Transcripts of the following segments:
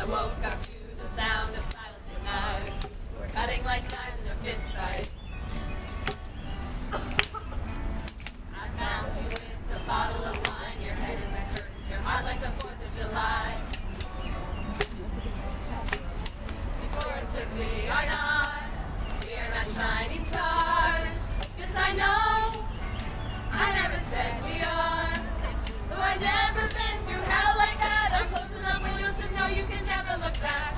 I woke up to the sound of silence at night. We're cutting like knives in a fist fight. I found you with a bottle of wine. Your head in the curtains, your heart like the 4th of July. These words that we are not shining stars. 'Cause I know I never said we are. Though I've never been through hell like that. I'm close enough windows to know you can never look back.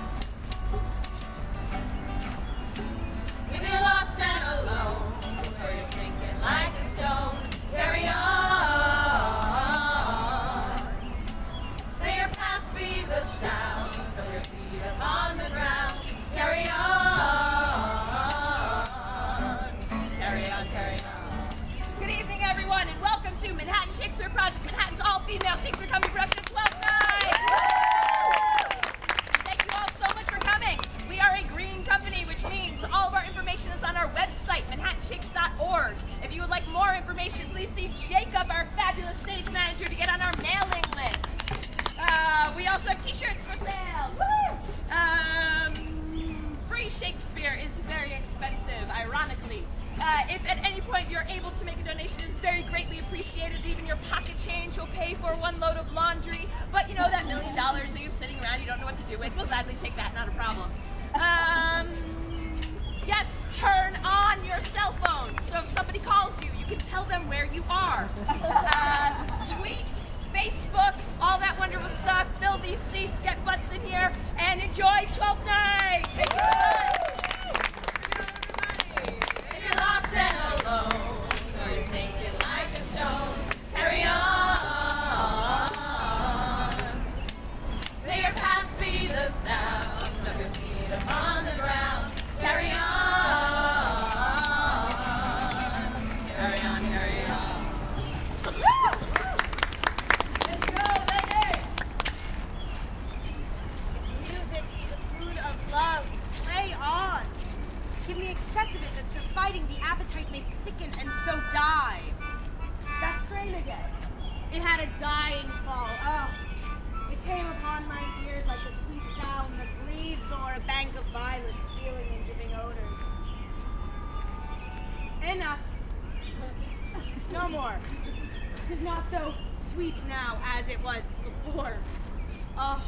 When you're lost and alone, or you're sinking like a stone, carry on. May your past be the sound of your feet upon the ground. Carry on. Carry on, carry on. Good evening, everyone, and welcome to Manhattan Shakespeare Project, Manhattan's all-female Shakespeare company production of 12th Night. Thank you all so much for coming. We are a green company, which means all of our information is on our website, manhattanshakes.org. If you would like more information, please see Jacob, our fabulous stage manager, to get on our mailing list. We also have t-shirts for sale. Free Shakespeare is very expensive, ironically. If at any point you're able to make a donation, it is very greatly appreciated. Even your pocket change will pay for one load of laundry. But you know that $1 million that you're sitting around you don't know what to do with, we'll gladly take that, not a problem. Yes, turn on your cell phone. So if somebody calls you, you can tell them where you are. Tweet, Facebook, all that wonderful stuff. Fill these seats, get butts in here, and enjoy 12th Night. Thank you so much. You're lost and alone, so you're sinking like a stone. Carry on. May your past be the sound of your feet upon the ground. Carry on. Carry on, carry on. Let's go, ladies! Music is the food of love. Play on. Give me excessive it that you're fighting the appetite may sicken and so die. That strain again. It had a dying fall. Oh, it came upon my ears like a sweet sound that breathes o'er a bank of violets, stealing and giving odors. Enough. No more. 'Tis not so sweet now as it was before. Oh,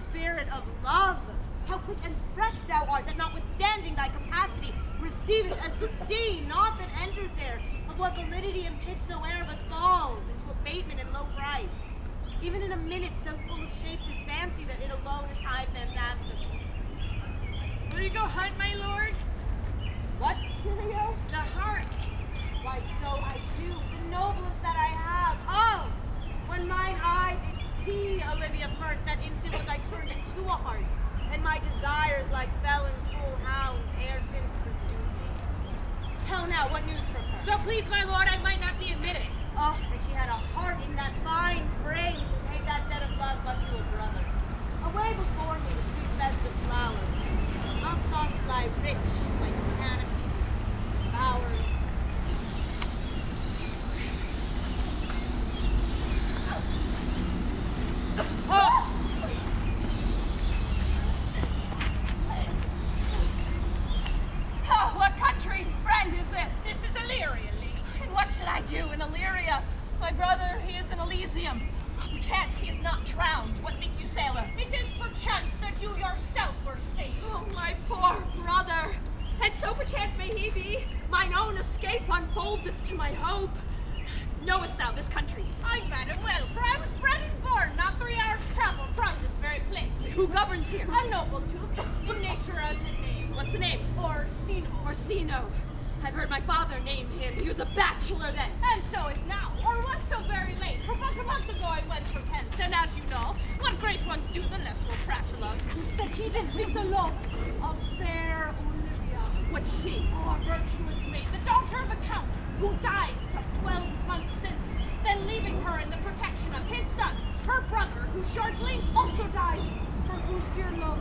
spirit of love. How quick and fresh thou art, that notwithstanding thy capacity, receiveth as the sea, naught that enters there, of what validity and pitch soe'er but falls into abatement and low price. Even in a minute so full of shapes is fancy that it alone is high fantastical. Will you go hunt, my lord? What, Curio? The heart. Why, so I do, the noblest that I have. Oh, when mine eye did see Olivia first, that instant was I turned into a heart. And my desires, like felon cruel hounds, ere since pursued me. How now, what news from her? So please, my lord, I might not be admitted. Oh, that she had a heart in that fine frame to pay that debt of love but to a brother. Away before me the sweet beds of flowers. Love thoughts lie rich, like canopy, bowers. Oh! What country friend is this? This is Illyria. And what should I do in Illyria? My brother, he is in Elysium. Perchance he is not drowned. What think you, sailor? It is perchance that you yourself were saved. Oh, my poor brother. And so perchance may he be. Mine own escape unfoldeth to my hope. Knowest thou this country? Aye, madam, well, for I was bred and born not 3 hours' travel from this very place. Who governs here? A noble duke, in nature as in name. What's the name? Orsino. Orsino. I've heard my father name him. He was a bachelor then. And so is now, or was so very late. For but a month ago I went from hence, and as you know, what great ones do, the less will prattle of. That he did seek the love of fair Olivia. What's she? Oh, a virtuous maid, the daughter of a count, who died some 12 months since, then leaving her in the protection of his son, her brother, who shortly also died, for whose dear love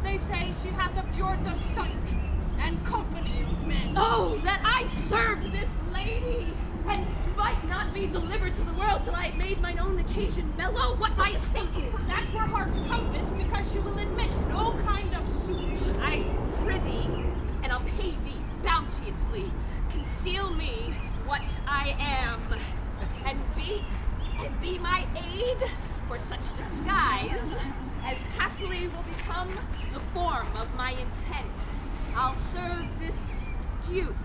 they say she hath abjured the sight and company of men. Oh, that I served this lady, and might not be delivered to the world till I had made mine own occasion mellow what my estate is. That were hard to compass, because you will admit pay thee bounteously. Conceal me what I am, and be my aid for such disguise as haply will become the form of my intent. I'll serve this duke.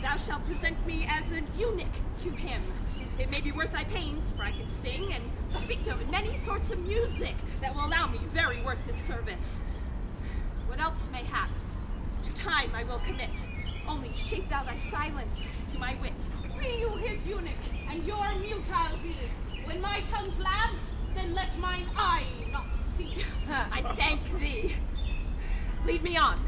Thou shalt present me as an eunuch to him. It may be worth thy pains, for I can sing and speak to many sorts of music that will allow me very worth his service. What else may hap, to time I will commit. Only shape thou thy silence to my wit. Be you his eunuch, and your mute I'll be. When my tongue blabs, then let mine eye not see. I thank thee. Lead me on.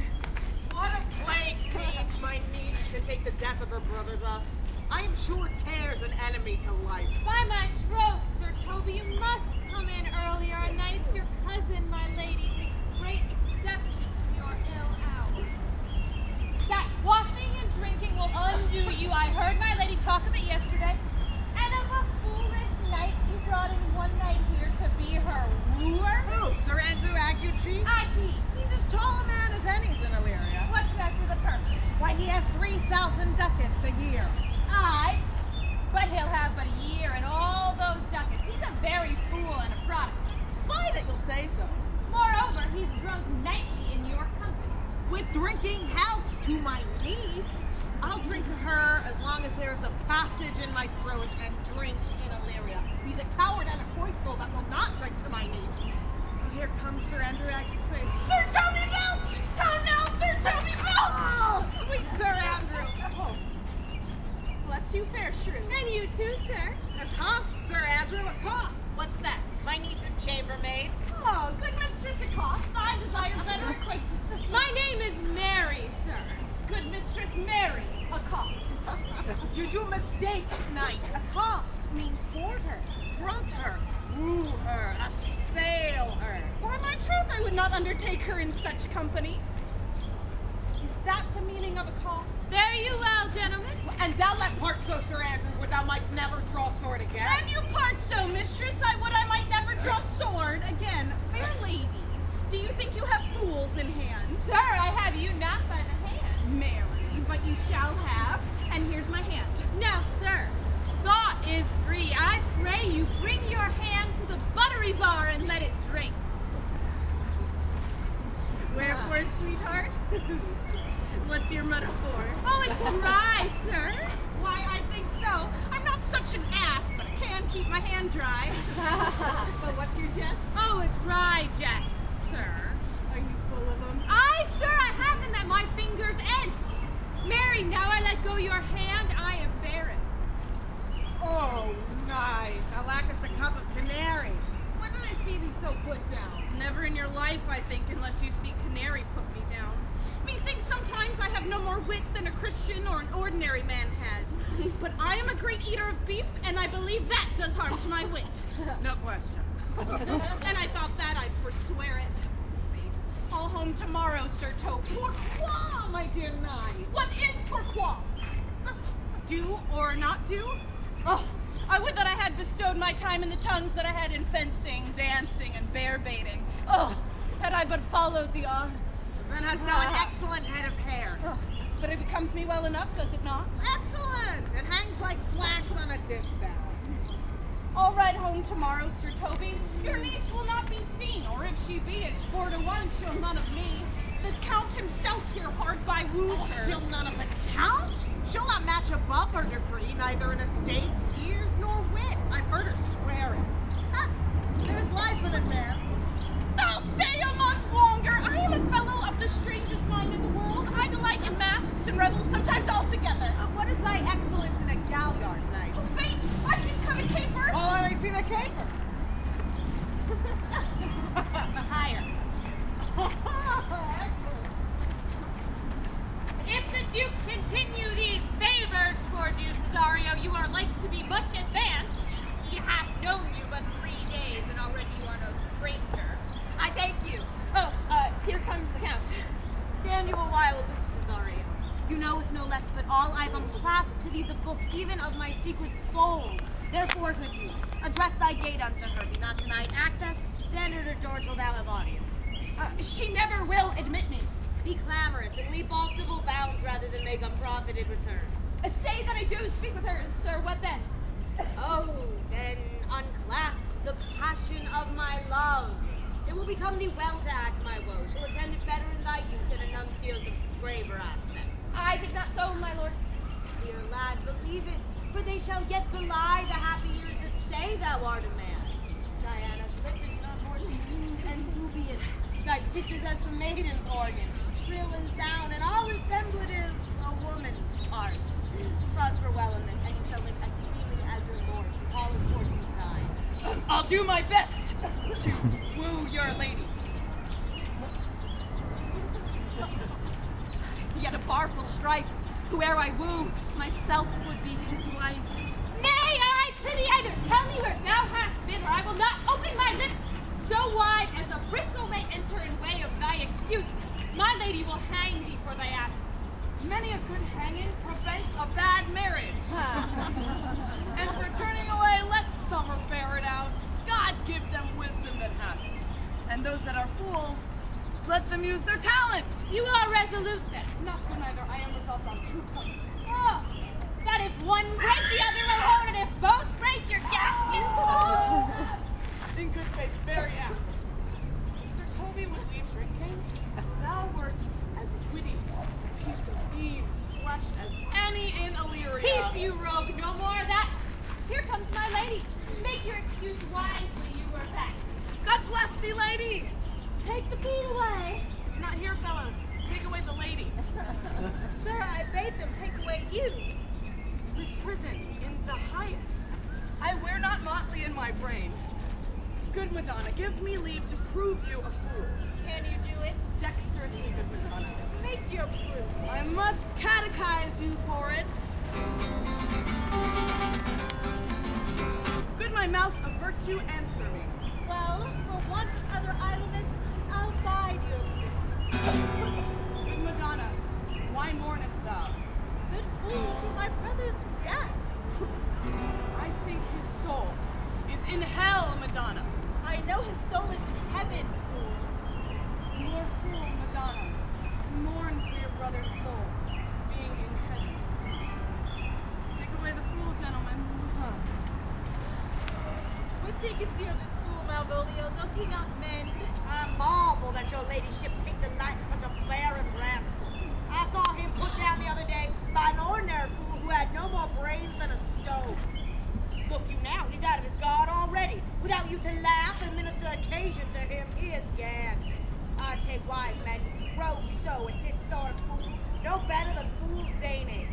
What a plague needs my niece to take the death of her brother thus. I am sure care's an enemy to life. By my troth, Sir Toby, you must come in earlier a nights. Your cousin, my lady, takes great exceptions to your ill hour. That quaffing and drinking will undo you. I heard my lady talk of it yesterday. And of a foolish knight you brought in one night here to be her wooer. Who, Sir Andrew Aguchi? He. He's as tall a man as any's in Illyria. What's that to the purpose? Why, he has 3,000 ducats a year. Aye, but he'll have but a year and all those ducats. He's a very fool and a product. Fie that you'll say so. Moreover, he's drunk nightly in your company. With drinking health to my niece, I'll drink to her as long as there's a passage in my throat and drink in Illyria. He's a coward and a coistrel that will not drink to my niece. Oh, here comes Sir Andrew Aguchi. Sir Toby Belch! How now, Sir Toby Belch! Oh, sweet Sir Andrew. Oh. Bless you, fair shrew. And you too, sir. A cost, Sir Andrew, a cost. What's that? My niece's chambermaid. Oh, good mistress Acost, I desire better acquaintance. My name is Mary, sir. Good mistress Mary Acost. You do mistake, knight. Accost means board her, front her, woo her, assail her. By my troth, I would not undertake her in such company. Is that the meaning of accost? Fare you well, gentlemen. And thou let part so, Sir Andrew, where thou mightst never draw sword again. And you part so, mistress, I would I might never draw sword again. Fair lady, do you think you have fools in hand? Sir, I have you not by the hand. Mary, but you shall have, and here's my hand. Now, sir, thought is free. I pray you bring your hand to the buttery bar and let it drink. Wherefore, sweetheart? What's your metaphor? Oh, it's dry, sir. Why, I think so. I'm not such an ass, but I can keep my hand dry. But what's your jest? Oh, a dry jest, sir. Are you full of them? Aye, sir, I have them at my fingers' ends. Mary, now I let go your hand, I am barren. Oh, nice. Thou lackest a cup of canary. When did I see thee so put down? Never in your life, I think, unless you see canary put me down. Methinks sometimes I have no more wit than a Christian or an ordinary man has. But I am a great eater of beef, and I believe that does harm to my wit. No question. And I thought that I'd forswear it. I'll home tomorrow, Sir Toby. Pourquoi, my dear knight? What is pourquoi? Do or not do? Oh, I would that I had bestowed my time in the tongues that I had in fencing, dancing, and bear baiting. Oh, had I but followed the arts. Then hadst thou an excellent head of hair. Oh, but it becomes me well enough, does it not? Excellent! It hangs like flax on a distaff. I'll ride home tomorrow, Sir Toby. Your niece will not be seen, or if she be, it's 4-1, she'll none of me. The Count himself here hard by woos her. She'll none of the Count? She'll not match above her degree, neither in estate, years, nor wit. I've heard her swear it. Tut! There's life in it, man. I'll stay a month longer. I am a fellow of the strangest mind in the world. I delight in masks and revels, sometimes all together. What is thy excellence in a galliard, knight? Oh, faith, I can cut a caper. Oh, let me see the caper. Higher. If the Duke continue these favors towards you, Cesario, you are like to be much advanced. He hath known you but 3 days, and already you are no stranger. I thank you. Oh, here comes the Count. Stand you a while aloof, Cesario. You know us no less, but all I've unclasped to thee the book, even of my secret soul. Therefore, good youth, address thy gate unto her. Be not denied access. Stand at her door till thou have audience. She never will admit me. Be clamorous and leap all civil bounds rather than make unprofited return. Say that I do speak with her, sir. What then? Oh, then unclasp the passion of my love. It will become thee well to act my woe. She'll attend it better in thy youth than a nuncio's of graver aspect. I think not so, my lord. Dear lad, believe it, for they shall yet belie the happy years that say thou art a man. Diana's lip is not more smooth and dubious. Thy pitch is as the maiden's organ, shrill and sound, and all resemblative a woman's part. Prosper well in this, and you shall live as freely as your lord, to call his fortunes thine. I'll do my best to woo your lady. Yet a barful strife, whoe'er I woo, myself would be his wife. Nay, I prithee either tell me where thou hast been, or I will not open my lips so wide as a bristle may enter in way of thy excuse. My lady will hang thee for thy absence. Many a good hanging prevents a bad marriage. And for turning away, let summer bear it out. God give them wisdom that have it. And those that are fools, let them use their talents. You are resolute then. Not so neither. I am resolved on 2 points. Oh, that if one break, the other will hold, and if both break, your gaskins. In good faith, very apt. If Sir Toby would leave drinking, thou wert as witty, a piece of Eve's flesh as any in Illyria. Peace, you rogue, no more of that. Here comes my lady. Make your excuse wisely, you were vexed. God bless thee, lady. Take the fool away. Do not hear, fellows. Take away the lady. Sir, I bade them take away you. This prison in the highest. I wear not motley in my brain. Good Madonna, give me leave to prove you a fool. Can you do it? Dexterously, good Madonna. Make your proof. I must catechize you for it. Good my mouse of virtue, answer me. Well, for want of other idleness, I'll bide you. Good Madonna, why mournest thou? Good fool for my brother's death. I think his soul is in hell, Madonna. I know his soul is in heaven, fool. More fool, Madonna, to mourn for your brother's soul being in heaven. Take away the fool, gentlemen. What thinkest you of this fool, Malvolio? Doth he not mend? I marvel that your ladyship take delight in such a barren rascal. I saw him put down the other day by an ordinary fool who had no more brains than a stone. Look you now, he's out of his guard already. Without you to laugh and minister occasion to him, he is gagged. I take wise men who grow so at this sort of fool, no better than fool zany.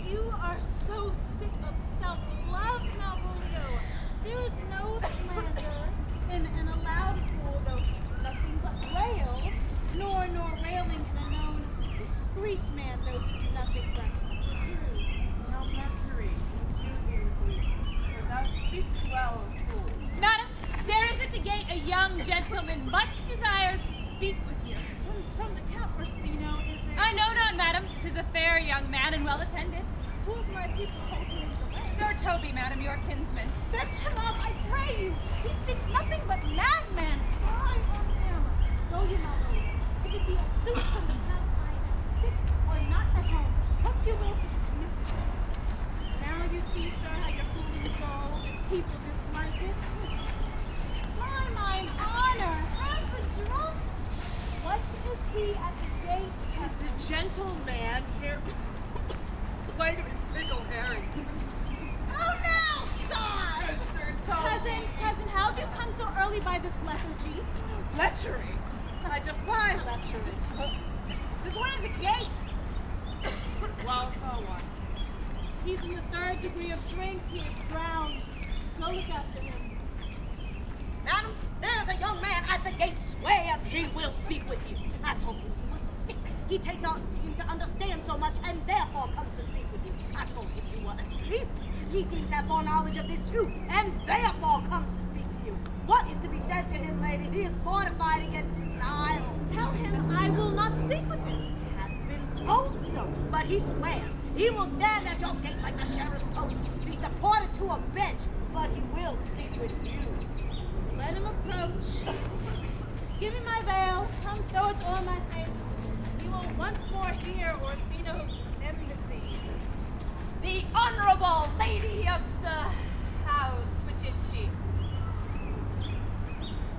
You are so sick of self-love, Malvolio. There is no slander in an allowed fool, though nothing but rail, nor railing in a known discreet man, though he do nothing but reprove. Now, Mercury, do thee release, for thou speakst well of fools. Madam, there is at the gate a young gentleman much desires to speak with you. From the Count Orsino, is it? I know not, madam. 'Tis a fair young man and well attended. Who of my people hold him in the way? Sir Toby, madam, your kinsman. Fetch him up, I pray you. He speaks nothing but madman. Fly on him. Go you, Malvolio. If it be a suit from the Count, I am sick or not at home. What you will to dismiss it. Now you see, sir, how your fooling soul, if people dislike it. Mine honor, has the drunk. What is he at the gate? He's a gentleman here. Plague of his pickled herring. Oh, now, sir! Sir Toby. Cousin, how have you come so early by this lethargy? Lechery. I defy lechery. There's one at the gate. Well, so what? He's in the 3rd degree of drink. He is drowned. Go look after him. Madam, there's a young man at the gate swears he will speak with you. I told him he was sick. He takes on him to understand so much and therefore comes to speak with you. I told him you were asleep. He seems to have foreknowledge of this too, and therefore comes to speak to you. What is to be said to him, lady? He is fortified against denial. Tell him I will not speak with him. Has been told so, but he swears. He will stand at your gate like the sheriff's post, be supported to a bench, but he will speak with you. Let him approach. Give me my veil. Come throw it on my face. will once more hear Orsino's embassy. The honorable lady of the house, which is she?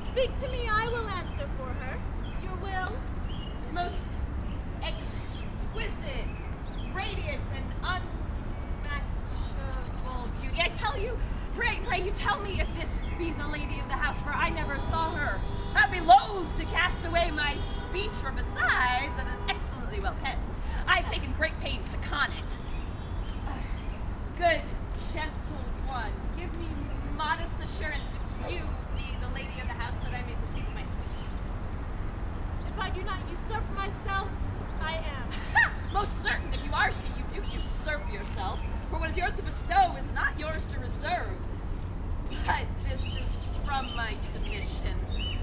Speak to me, I will answer for her. Your will? Most exquisite, radiant, and unmatchable beauty. I tell you, pray you tell me if this be the lady of the house, for I never saw her. I'd be loath to cast away my speech, for besides, it is excellently well penned. I've taken great pains to con it. Good, gentle one, give me modest assurance if you be the lady of the house, that I may proceed with my speech. If I do not usurp myself, I am. Most certain, if you are she, you do usurp yourself, for what is yours to bestow is not yours to reserve. But this is from my commission.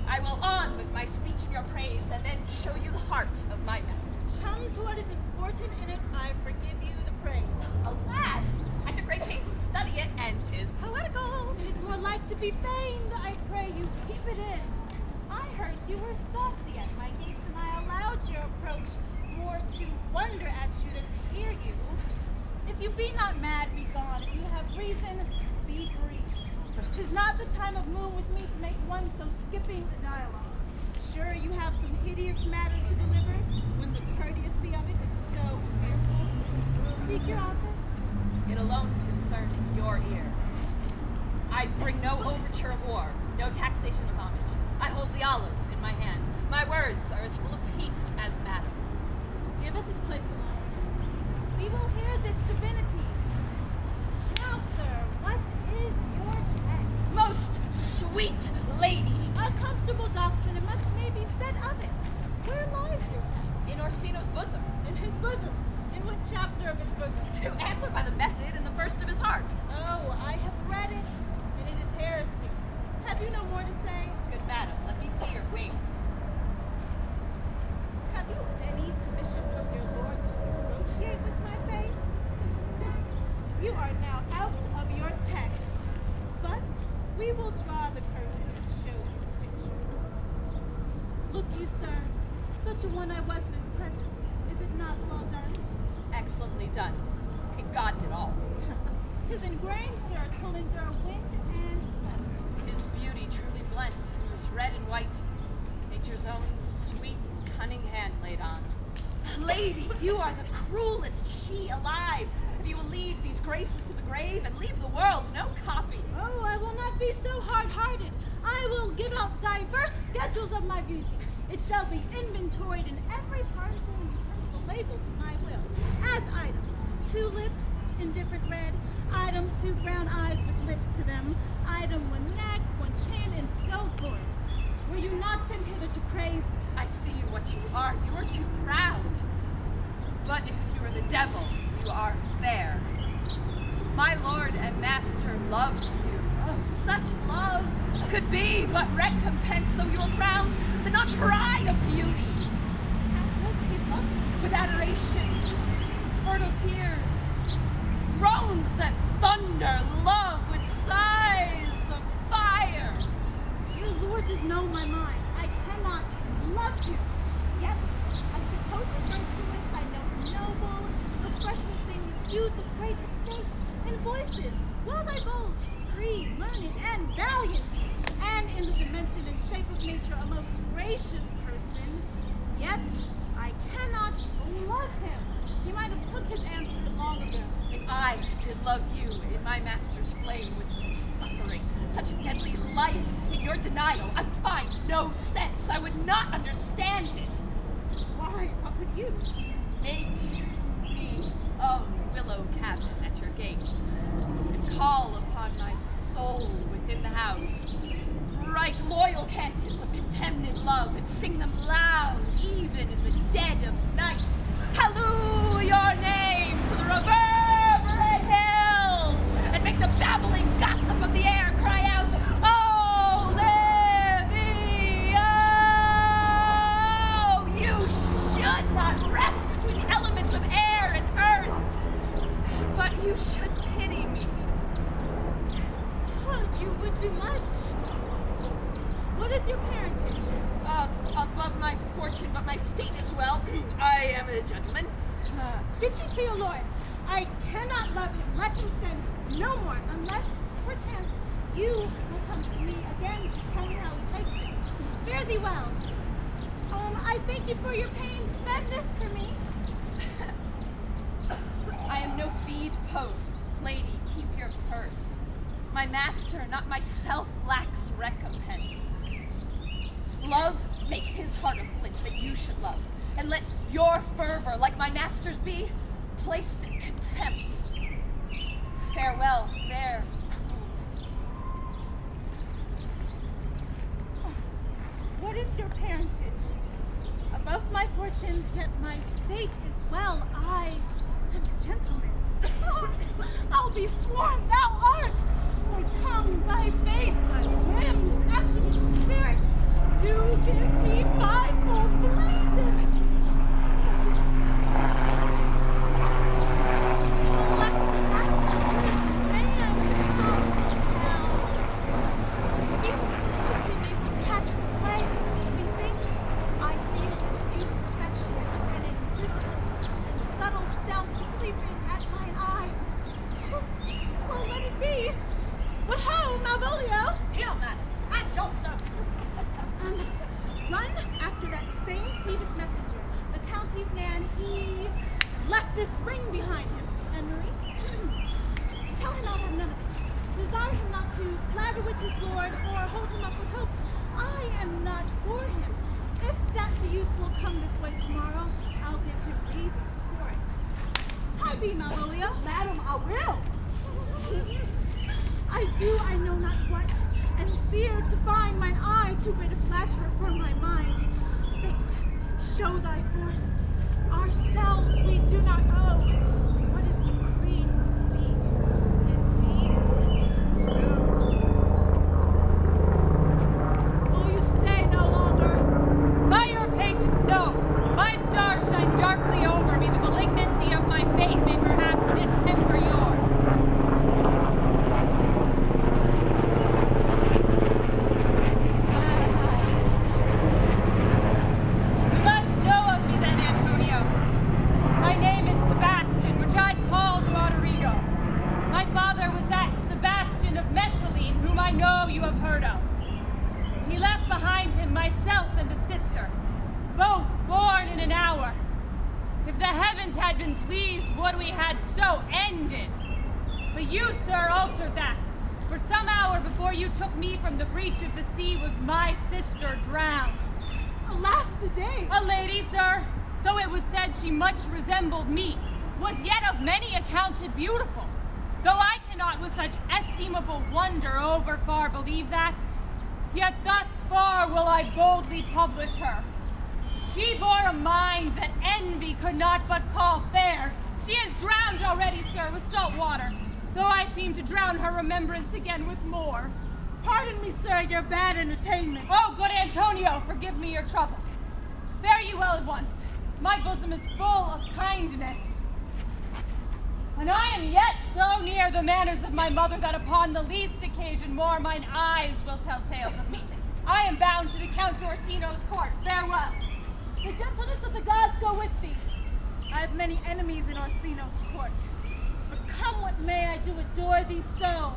I will on with my speech in your praise, and then show you the heart of my message. Come to what is important in it, I forgive you the praise. Alas, I took great pains to study it, and 'tis poetical. It is more like to be feigned, I pray you keep it in. I heard you were saucy at my gates, and I allowed your approach more to wonder at you than to hear you. If you be not mad, be gone. If you have reason, be brief. 'Tis not the time of moon with me to make one so skipping the dialogue. Sure, you have some hideous matter to deliver, when the courtesy of it is so fearful. Speak your office. It alone concerns your ear. I bring no overture of war, no taxation of homage. I hold the olive in my hand. My words are as full of peace as matter. Give us this place alone. We will hear this divinity. Now, sir, what is your text? Most sweet lady, A comfortable doctrine, and much may be said of it. Where lies your text? in Orsino's bosom, In his bosom. In what chapter of his bosom? to answer by the method in the first of his heart. Oh, I have read it, and it is heresy. Have you no more to say? Good madam, let me see your face. Have you any permission from your lord to negotiate with my face? You are now out of your text, but we will draw the curtain and show you the picture. Look you, sir, such a one I was this present. Is it not well done? Excellently done. God did all. 'Tis ingrained, sir, 'twill endure wind and weather. 'Tis beauty truly blent, 'tis red and white, nature's own sweet and cunning hand laid on. Lady, you are the cruelest she alive, if you will leave these graces to the grave and leave the world no copy. Oh, I will not be so hard-hearted. I will give out diverse schedules of my beauty. It shall be inventoried in every particle and utensil labeled to my will. As item, 2 lips, indifferent red. Item, 2 brown eyes with lips to them. Item, 1 neck, 1 chin, and so forth. Were you not sent hither to praise? I see what you are. You are too proud. But if you are the devil, you are fair. My lord and master loves you. Oh, such love could be but recompense, though you are crowned, the not cry of beauty. How does he love you? With adorations, fertile tears, groans that thunder, love with sighs of fire. Your lord does know my mind. I cannot love you. Yet, I suppose it virtuous, I know noble, the freshest things, youth of great estate, and voices, well divulged, free, learned, and valiant, and in the dimension and shape of nature a most gracious person. Yet, I cannot love him. He might have took his answer long ago. If I did love you in my master's flame with such suffering, such deadly life, in your denial, I find no sense. I would not understand it. Why, what would you? Make me a willow cabin at your gate, and call upon my soul within the house. Write loyal cantons of contemned love, and sing them loud, even in the dead of night. Halloo your name to the reverberate hills, and make the babbling gossip of the air cry out, Olivia! Oh, you should not rest between the elements of air and earth, but you should pity me. Oh, you would do much. What is your parentage? A love my fortune, but my state as well. I am a gentleman. Get you to your lord. I cannot love him. Let him send no more, unless, perchance, you will come to me again to tell me how he takes it. Fare thee well. I thank you for your pains. Spend this for me. I am no feed post. Lady, keep your purse. My master, not myself, lacks recompense. Love, make his heart a flint that you should love, and let your fervor, like my master's be, placed in contempt. Farewell, fair cruelty. What is your parentage? Above my fortunes, yet my state is well. I am a gentleman. I'll be sworn thou art. Thy tongue, thy face, thy limbs, action, and spirit, do give me fivefold reason. Unless the master man come down. Even so quickly they will catch the plague. Methinks I feel this face perfection with an invisible and subtle stealth creeping at mine eyes. Oh, let it be. But how, Malvolio? Here, madam, at your service. Run after that same Cletus messenger, the county's man. He left this ring behind him. And Marie, tell him I'll have none of it. Desire him not to flatter with his lord or hold him up with hopes. I am not for him. If that the youth will come this way tomorrow, I'll give him reasons for it. How be, Malvolio? Madam, I will. I do I know not what, and fear to find mine eye too great a flatterer for my mind. Fate, show thy force. Ourselves we do not owe. What is decreed must be, and be this so. Will you stay no longer? By your patience, no. My stars shine darkly over me. The malignancy of my fate may perhaps distemper yours. You must know of me then, Antonio. My name is Sebastian, which I called Roderigo. My father was that Sebastian of Messaline, whom I know you have heard of. He left behind him myself and a sister, both born in an hour. If the heavens had been pleased, would we had so ended. But you, sir, altered that. For some hour before you took me from the breach of the sea was my sister drowned. Alas the day! A lady, sir, though it was said she much resembled me, was yet of many accounted beautiful. Though I cannot with such estimable wonder over far believe that, yet thus far will I boldly publish her. She bore a mind that envy could not but call fair. She is drowned already, sir, with salt water, though I seem to drown her remembrance again with more. Pardon me, sir, your bad entertainment. Oh, good Antonio, forgive me your trouble. Fare you well at once. My bosom is full of kindness. And I am yet so near the manners of my mother that upon the least occasion more mine eyes will tell tales of me. I am bound to the Count Orsino's court. Farewell. The gentleness of the gods go with thee. I have many enemies in Orsino's court. But come what may, I do adore thee so,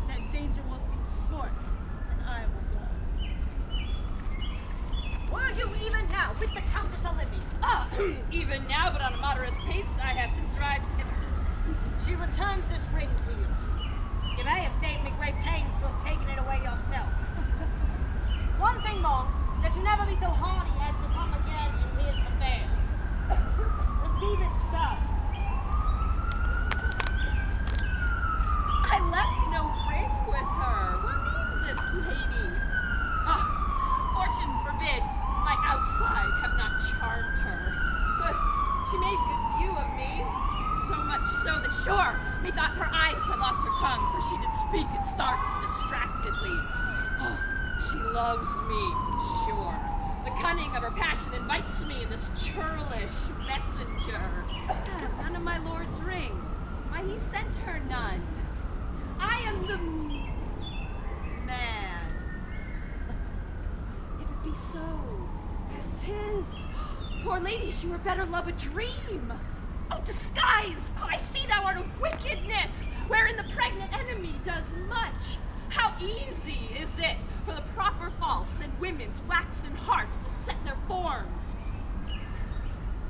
that danger will seem sport, and I will go. Were you even now with the Countess Olivia? Even now, but on a moderate pace, I have since arrived hither. She returns this ring to you. You may have saved me great pains to have taken it away yourself. One thing more, that you never be so hardy as to come again in his affair. Receive it, sir. I left no ring with her. What means this lady? Fortune forbid my outside have not charmed her. But she made good view of me, so much so that sure, methought her eyes had lost her tongue, for she did speak in starts distractedly. Oh, she loves me, sure. The cunning of her passion invites me in this churlish messenger. None of my lord's ring. Why, he sent her none. I am the man. If it be so, as 'tis. Poor ladies, you were better love a dream. Oh, disguise! I see thou art a wickedness, wherein the pregnant enemy does much. How easy is it for the proper false and women's waxen hearts to set their forms?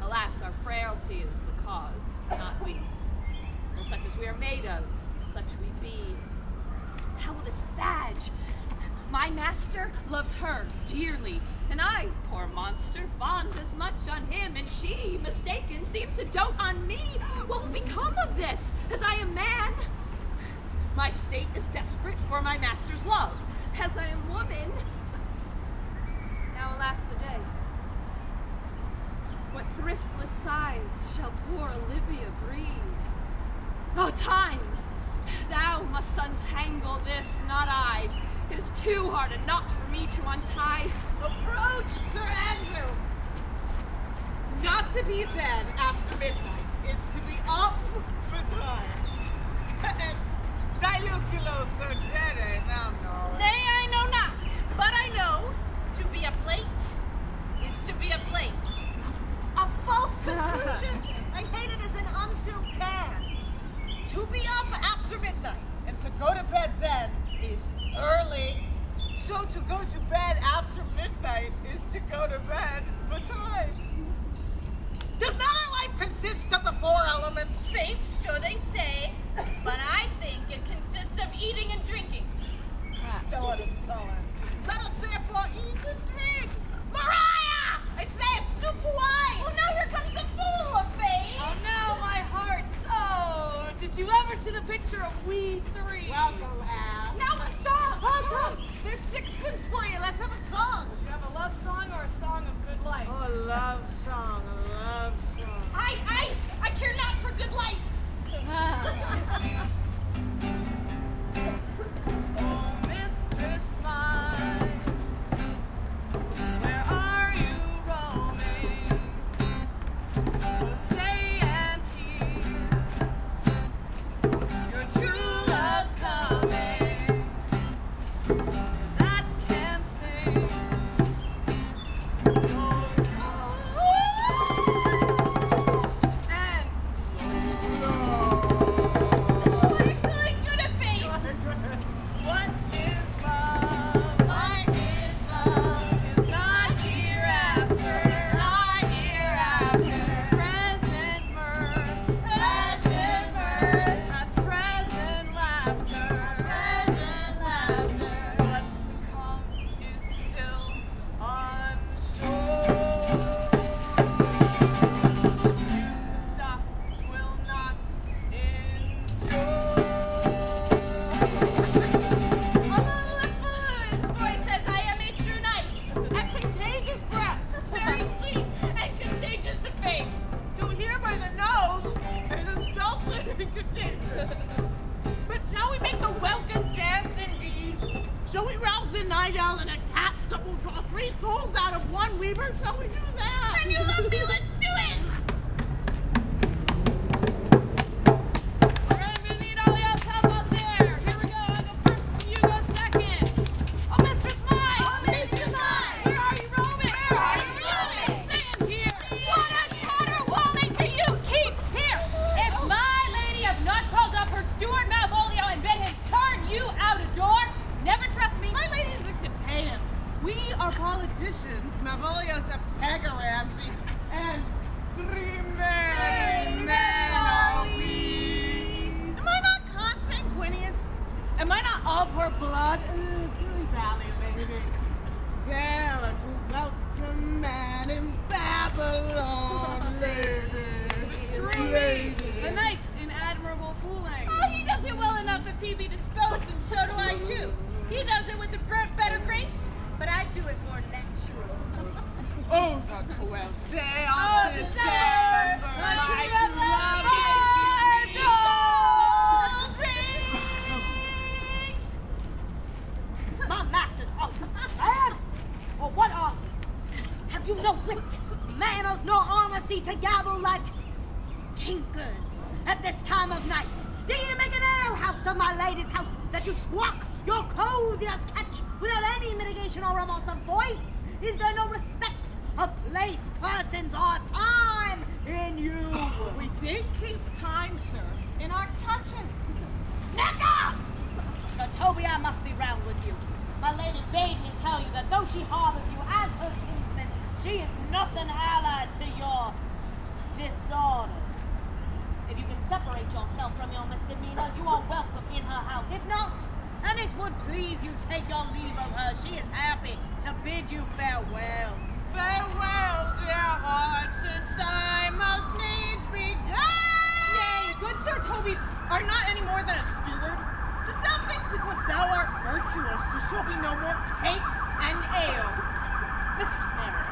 Alas, our frailty is the cause, not we. For such as we are made of, such we be. How will this badge? My master loves her dearly, and I, poor monster, fond as much on him, and she, mistaken, seems to dote on me. What will become of this, as I am man? My state is desperate for my master's love, as I am woman. Now alas the day. What thriftless sighs shall poor Olivia breathe? Oh, time! Thou must untangle this, not I. It is too hard a knot for me to untie. Approach, Sir Andrew. Not to be in bed after midnight is to be up betimes. Diluculo surgere, thou knowest. Nay, I know not, but I know to be a plate is to be a plate. A false conclusion. I hate it as an unfilled can. To be up after midnight and to go to bed then is early. So to go to bed after midnight is to go to bed betimes. Does not our life consist of the 4 elements? Safe, so they say, but I think it consists of eating and drinking. That what it's called. Let us therefore eat and drink. Mariah! I say, stoop away! Oh, now here comes the fool of fame! Oh no, my heart. Oh, did you ever see the picture of we three? Welcome, lass. Now a song! Oh, there's 6pence for you. Let's have a song. Would you have a love song or a song of good life? Oh, a love song, a love song. I care not for good life! Oh, mistress mine, where are you roaming? Oh, stay and hear your true love's coming. That can sing. But shall we make a welcome dance indeed? Shall we rouse the night owl and a cat that will draw 3 souls out of 1 weaver? Shall we do that? And you love me, let's do it! We're gonna need all y'all's help out there. Here we go. I'll go first and you go second. Oh, Mistress Mine! Oh, Mistress Mine! Where are you roaming? Where are you roaming? Stand here. What a caterwauling do you keep here? If my lady have not called up her steward Malvolio and bid him turn you out a door, never trust me. My ladies are Catan. We are politicians. Malvolio's a pegaramsey. And 3 men are we. Am I not consanguineous? Am I not of her blood? Truly valley, lady. There to welcome man in Babylon, lady. The knights in admirable fooling. Oh, he does it well enough if he be disposed, and so do I too. He does it with a better grace, but I do it more natural. Oh, the 12th day of Oh, December, December, my my true love gives me. My masters are you mad? Or what are you? Have you no wit, manners, nor honesty to gabble like tinkers at this time of night? Do you make an alehouse of my lady's house that you squawk your coziest catch without any mitigation or remorse of voice? Is there no respect of keep time, sir, in our catches. Snack up! So, Toby, I must be round with you. My lady bade me tell you that though she harbors you as her kinsman, she is nothing allied to your disorders. If you can separate yourself from your misdemeanors, you are welcome in her house. If not, and it would please you take your leave of her, she is happy to bid you farewell. Farewell, dear heart, since I must needs be gone. Nay, good Sir Toby, Art not any more than a steward? Dost thou think because thou art virtuous, there shall be no more cakes and ale? Mistress Mary,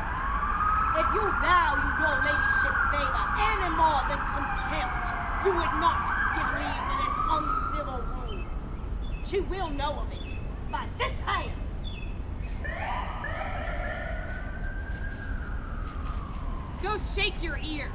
if you value your ladyship's favor any more than contempt, you would not give leave for this uncivil rule. She will know of it by this hand. go shake your ears.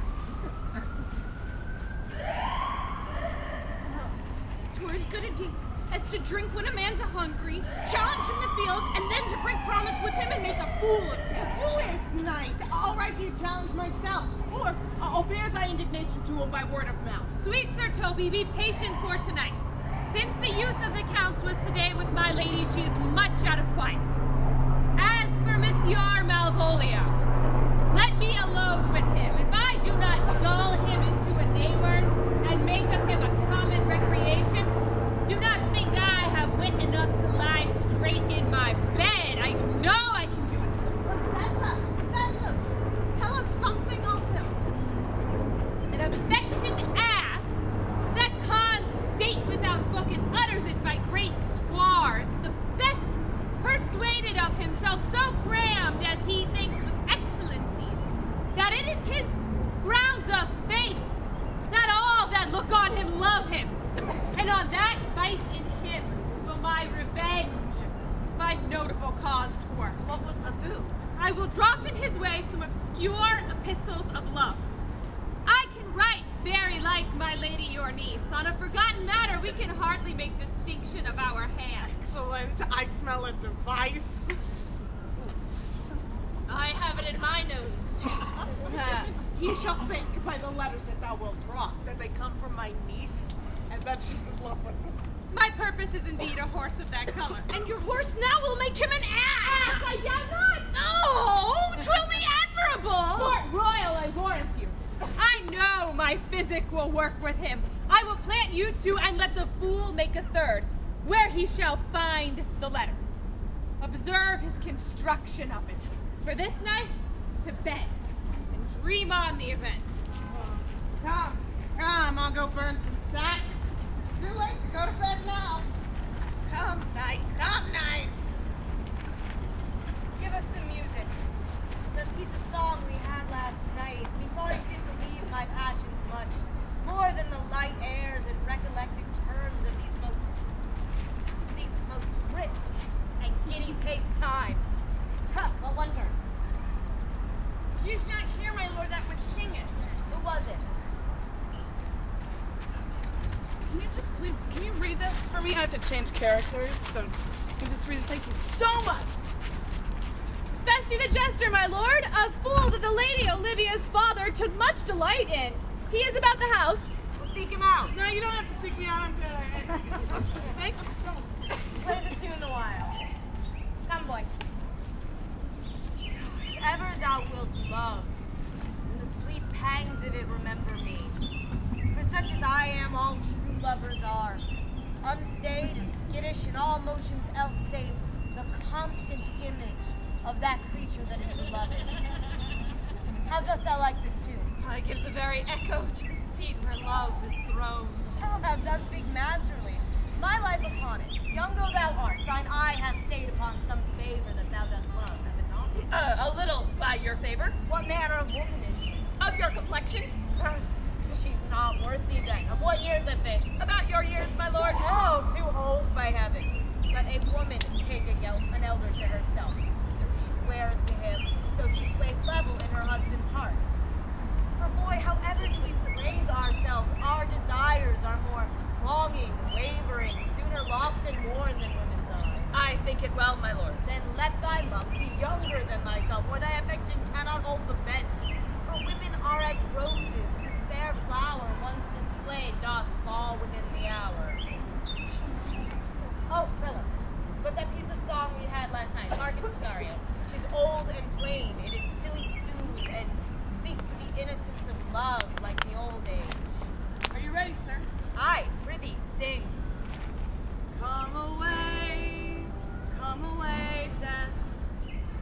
'Twere as good indeed as to drink when a man's hungry, challenge him in the field, and then to break promise with him and make a fool of him. Twelfth Night, I'll write thee a challenge myself, or I'll bear thy indignation to him by word of mouth. Sweet Sir Toby, be patient for tonight. Since the youth of the Count's was today with my lady, she is much out of quiet. As for Monsieur Malvolio, let me alone with him. If I do not gull him into a nayword and make of him a common recreation, do not think I have wit enough to lie straight in my bed. I know I can do it. Possess us, tell us something of him. An affectioned ass that cons state without book and utters it by great swards, the best persuaded of himself, so crammed as he thinks with excellencies, that it is his grounds of faith that all that look on him love him, and on that vice in him will my revenge find notable cause to work. What would thou do? I will drop in his way some obscure epistles of love. I can write very like my lady your niece. On a forgotten matter, we can hardly make distinction of our hands. Excellent, I smell a device. I have it in my nose, too. He shall think by the letters that thou wilt drop that they come from my niece, and that she's in love with him. My purpose is indeed a horse of that color. And your horse now will make him an ass! I doubt not! Oh, 'twill be admirable! Port Royal, I warrant you. I know my physic will work with him. I will plant you two and let the fool make a third, where he shall find the letter. Observe his construction of it. For this night, to bed, and dream on the event. Come, I'll go burn some sack. Too late to go to bed now. Come, night, Give us some music. The piece of song we had last night, we thought it did relieve my passions much, more than the light airs and recollected terms of these most brisk and giddy-paced times. Huh, what wonders? You not hear my lord that would sing it. Who was it? Can you just please, can you read this for me? I have to change characters, so can you just read it? Thank you so much. Festy the Jester, my lord, a fool that the lady Olivia's father took much delight in. He is about the house. We'll seek him out. No, you don't have to seek me out. I'm good. Thank you so much. Play the tune a while. Come, boy. If ever thou wilt love, and the sweet pangs of it remember me. For such as I am, all true lovers are, unstayed and skittish in all motions else save the constant image of that creature that is beloved. How dost thou like this tune? It gives a very echo to the seat where love is throned. Oh, thou dost speak masterly. My life upon it, young though thou art, thine eye hath stayed upon some favor that thou dost love, hath it not? A little by your favor. What manner of woman is she? Of your complexion. She's not worth thee then. Of what years have they? About your years, my lord. Oh, too old by heaven. Let a woman take an elder to herself. So she wears to him, so she sways level in her husband's heart. For boy, however do we praise ourselves, our desires are more longing, wavering, sooner lost and worn than women's eye. I think it well, my lord. Then let thy love be younger than thyself, or thy affection cannot hold the bent. For women are as roses, whose fair flower once the within the hour. Oh, Philip, but that piece of song we had last night, ParkS Cesario. She's old and plain. It is silly soothe and speaks to the innocence of love like the old age. Are you ready, sir? Aye, prithee, sing. Come away, death,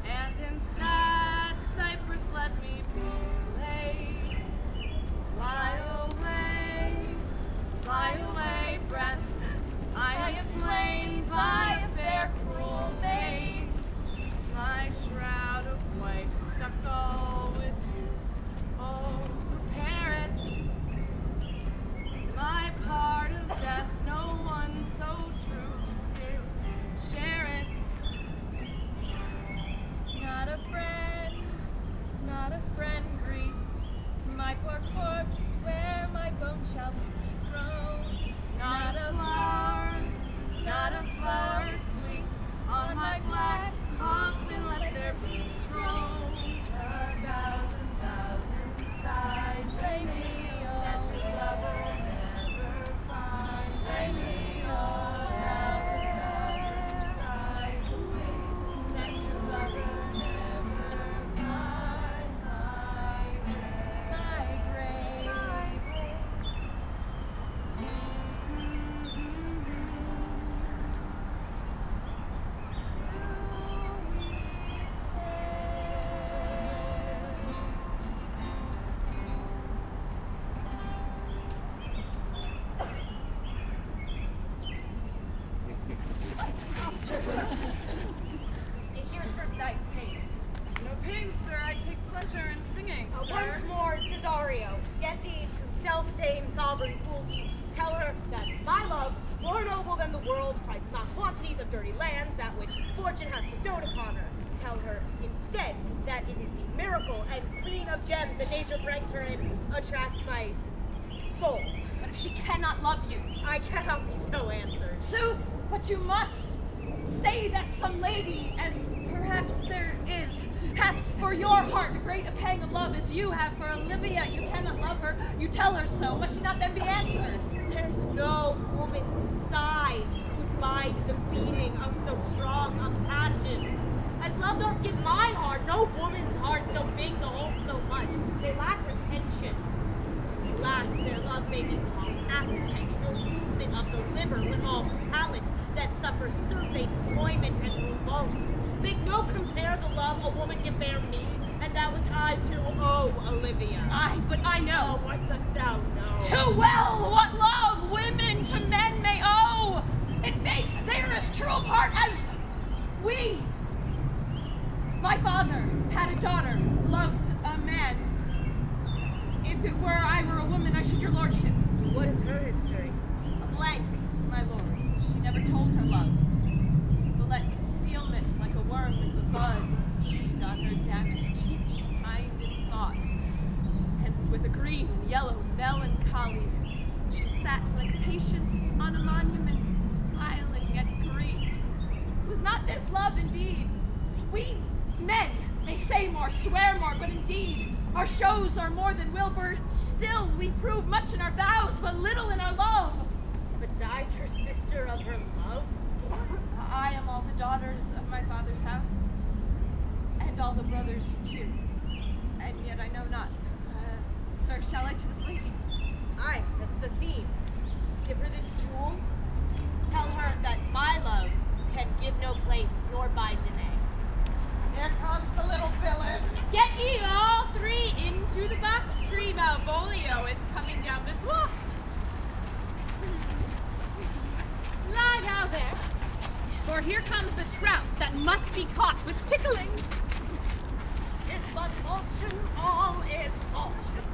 and in sad cypress let me be laid. Fly away, breath, I am slain by a fair cruel maid. My shroud of white stucco with you, oh, prepare it. My part of death, no one so true did share it. Not a friend greet my poor corpse where my bones shall be thrown. Not a flower sweet on my black coffin let there be strown. A thousand sighs to sing, such a lover never find. Lay me a thousand sighs to sing, such a lover never find. My grave. Here's for thy pace. No pain, sir. I take pleasure in singing, sir. Once more, Cesario, get thee to self-same sovereign cruelty. Tell her that my love, more noble than the world, prizes not quantities of dirty lands, that which fortune hath bestowed upon her. Tell her instead that it is the miracle and queen of gems that nature pranks her in attracts my soul. But if she cannot love you, I cannot be so answered. sooth, but you must say that some lady, as perhaps there is, hath for your heart great a pang of love as you have for Olivia. You cannot love her. You tell her so. Must she not then be answered? There's no woman's sides could bide the beating of so strong a passion. As love doth give my heart, no woman's heart so big to hold so much. They lack retention. Alas, their love may be called appetent, no movement of the liver, but all palate that suffers surfeit, cloyment, and revolt. Think no compare the love a woman can bear me, and that which I too owe Olivia. Aye, but I know. Oh, what dost thou know? Too well what love women to men may owe. In faith, they are as true of heart as we. My father had a daughter, loved a man. If it were I were a woman, I should your lordship. What is her history? A blank, my lord. She never told her love, but let concealment like a worm in the bud feed on her damask cheek. She pined in thought, and with a green and yellow melancholy, she sat like patience on a monument, smiling at grief. Was not this love indeed? We men may say more, swear more, but indeed our shows are more than will, for still we prove much in our vows, but little in our love. But died your sister of her love? I am all the daughters of my father's house, and all the brothers too. And yet I know not. Sir, shall I to this lady? Aye, that's the theme. Give her this jewel. Tell her that my love can give no place nor bide denay. Here comes the little villain. Get ye all three into the box tree. Malvolio is coming down this walk. Lie now there, for here comes the trout that must be caught with tickling. Is but fortune, all is fortune.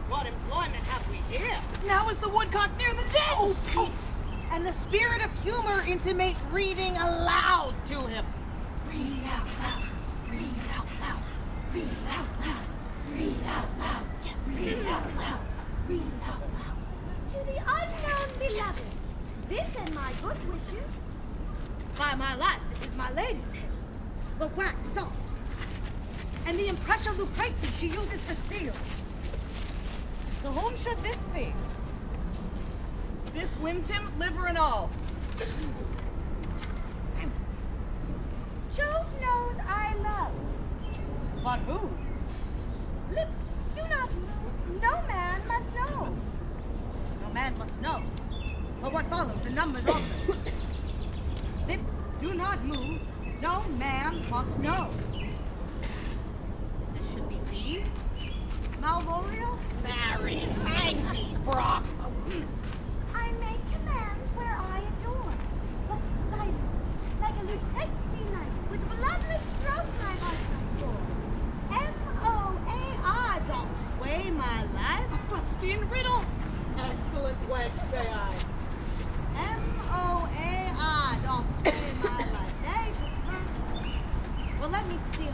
What employment have we here? Now is the woodcock near the gin. Oh, peace. And the spirit of humor intimate reading aloud to him. Read out loud. Read out loud. Read out loud. Read out loud. Yes, read out loud. Read out loud. To the unknown beloved, this and my good wishes. By my life, this is my lady's hair, but wax soft. And the impression Lucrezia she uses to seal. To whom should this be? This wins him, liver and all. Jove knows I love. But who? Lips do not move. No man must know. No man must know. But what follows, the numbers of them. Lips do not move. No man must know. This should be thee, Malvolio? Marry, hang me, Brock. I make commands where I adore. But silence, like a Lucrece knight, with a lovely stroke my heart doth bore. M-O-A-I doth sway my life. A fustian riddle. Excellent way, say I. M-O-A-I doth sway my life. Nay, well, let me see.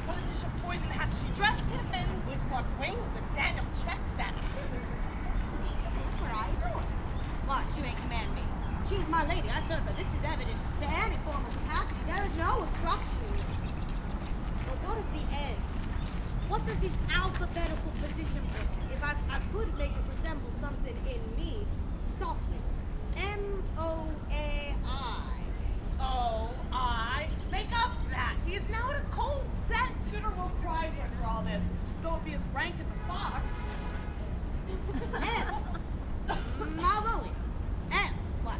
What a dish of poison hath she dressed him in? With what wing the stand-up checks at? This is where I adore. What, she may command me. She is my lady, I serve her. This is evident to any form of capacity. There is no obstruction. But what of the end? What does this alphabetical position bring? If I could make it resemble something in me, softly. M-O-A-I. O-I. Make up that. He is now at a cold set. Suitor will cry under all this, though it be as rank as a fox. M. Malvolio. M. What?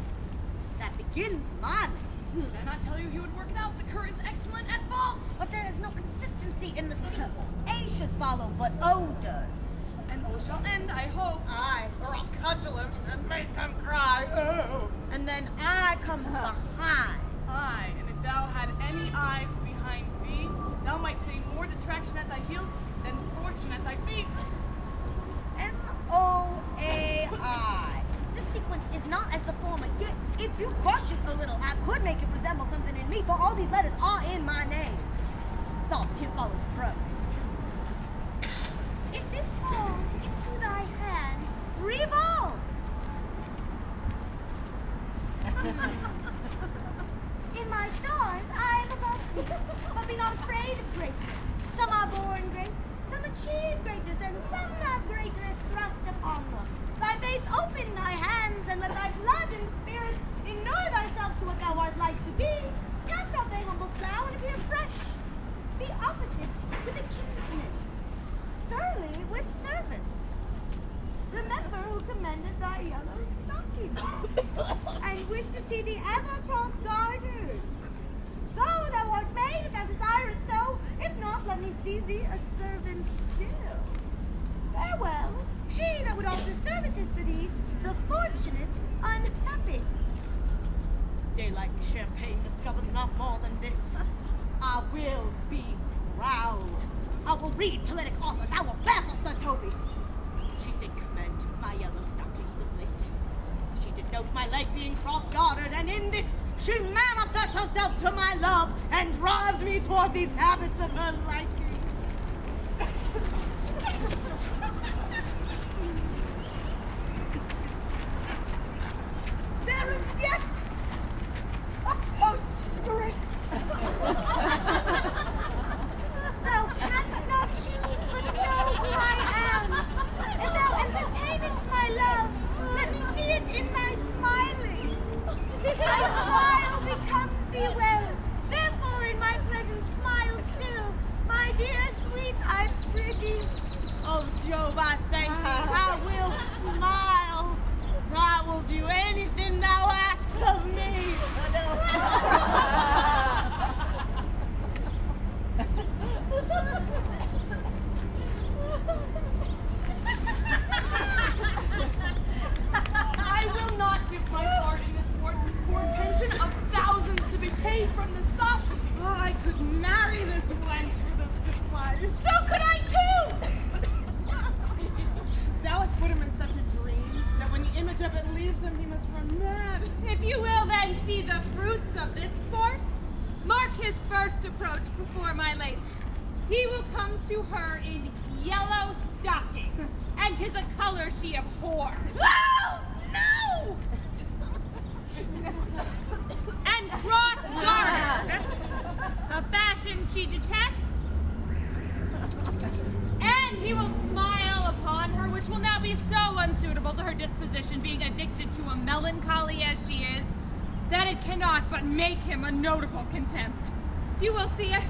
That begins my name. Did I not tell you he would work it out? The cur is excellent at faults. But there is no consistency in the sequel. A should follow, but O does. And O shall end, I hope. Aye, or I'll cudgel him and make him cry. Oh. And then I comes behind. Aye, and if thou had any eyes behind thee, thou might see more detraction at thy heels than fortune at thy feet. M-O-A-I. This sequence is not as the former, yet if you brush it a little, I could make it resemble something in me, for all these letters are in my name. Soft, here follows prose. If this fall into thy hand, revolve. In my stars, I am above thee, but be not afraid of greatness. Some are born great, some achieve greatness, and some have greatness thrust upon them. Thy fates open thy hands, and let thy blood and spirit inure thyself to what thou art like to be. Cast off thy humble slough and appear fresh. Be opposite with a kinsman, surly with servant. Remember who commended thy yellow stocking, and wish to see thee ever cross-gartered. Though thou art made, if thou desire it so, if not, let me see thee a servant still. Farewell, she that would alter services for thee, the fortunate unhappy. Daylight champagne discovers not more than this. I will be proud. I will read politic authors. I will baffle Sir Toby. She did commend my yellow stockings of late. She did note my leg being cross-gartered, and in this she manifests herself to my love and drives me toward these habits of her liking. There is yet a postscript. Thou canst not choose but know who I am. If thou entertainest my love, let me see it in thy smiling. Thy smile becomes thee well. Therefore in my presence smile still. My dear sweet, I prithee. Oh, Jove, I thank thee. I will smile. I will do anything thou asks of me. I will not give my part in this war for a pension of thousands to be paid from the Socrates. Oh, I could marry this wench for this device. So could I too! Thou hast put him in such a dream that when the image of it leaves him, he must run mad. If you will then see the fruits of this sport, mark his first approach before my lady. He will come to her in yellow stockings, and 'tis a color she abhors. Oh, no! And cross-gartered, a fashion she detests. And he will smile upon her, which will now be so unsuitable to her disposition, being addicted to a melancholy as she is, that it cannot but make him a notable contempt. You will see it.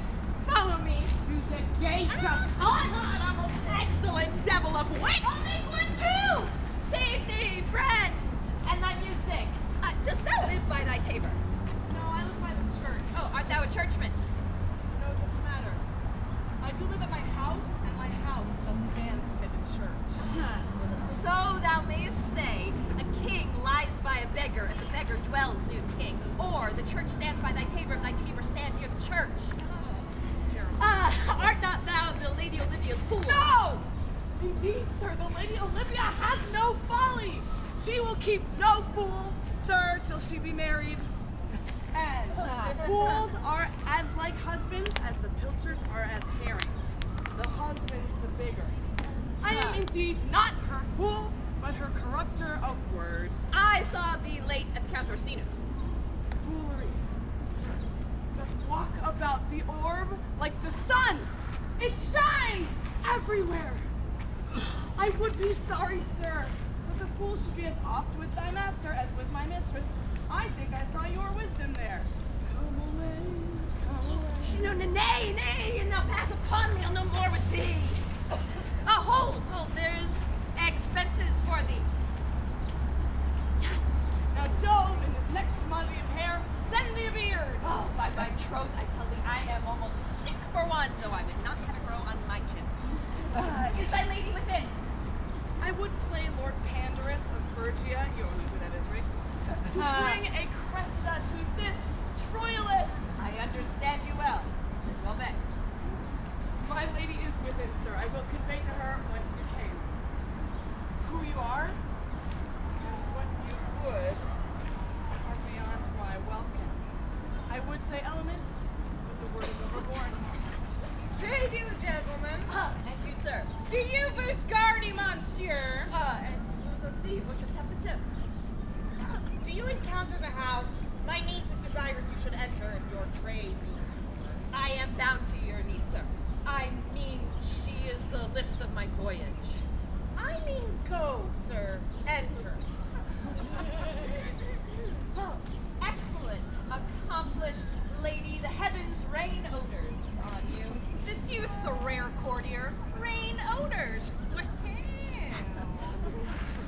Follow me. To the gates of honor, excellent devil of wit! I'll make one too! Save thee, friend! And thy music. Dost thou live by thy tabor? No, I live by the church. Oh, art thou a churchman? No such matter. I do live at my house, and my house doth stand by the church. So thou mayest say, a king lies by a beggar, and the beggar dwells near the king. Or the church stands by thy tabor, and thy tabor stand near the church. Art not thou the Lady Olivia's fool? No! Indeed, sir, the Lady Olivia has no folly. She will keep no fool, sir, till she be married. And fools are as like husbands as the pilchards are as herrings. The husband's the bigger. I am indeed not her fool, but her corrupter of words. I saw thee late at Count Orsino's. Foolery, sir, doth walk about the orb like the sun. It shines everywhere. I would be sorry, sir, but the fool should be as oft with thy master as with my mistress. I think I saw your wisdom there. Come away, come away. No, nay, and now pass upon me, I'll no more with thee. Hold, there's expenses for thee. Yes. Now, Jove, in this next commodity of hair, send thee a beard. Oh, by my troth, I tell thee, I am almost sick for one, though I would not have it grow on my chin. Is thy lady within? I would play Lord Pandarus of Phrygia, you only who that is, right? To bring a Cressida to this Troilus. I understand you well. Tis well met. My lady is within, sir. I will convey to her whence you came, who you are, and what you would are beyond my welcome. I would say element, but the word is overborne. Save you, gentlemen! And you, sir. Do you vous garde, monsieur? And vous aussi, votre separative. Do you encounter the house? My niece is desirous you should enter if your trade be. I am bound to your niece, sir. I mean, she is the list of my voyage. I mean go, sir. Enter. Oh, excellent, accomplished lady. The heavens rain odors on you. This youth's the rare courtier. Rain odors. Well,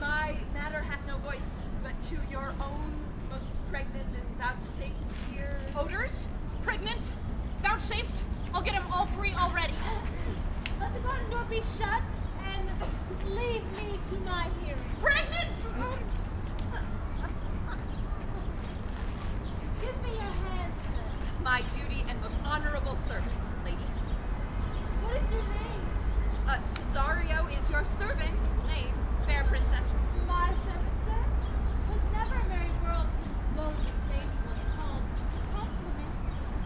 my matter hath no voice, but to your own most pregnant and vouchsafed ear. Odors? Pregnant? Vouchsafed? I'll get them all three already. Let the garden door be shut and leave me to my hearing. Pregnant? Give me your hand, sir. My duty and most honorable service, lady. What is your name? Cesario is your servant's name, fair princess. My servant, sir? Was never a married world since lowly lady was called. Compliment,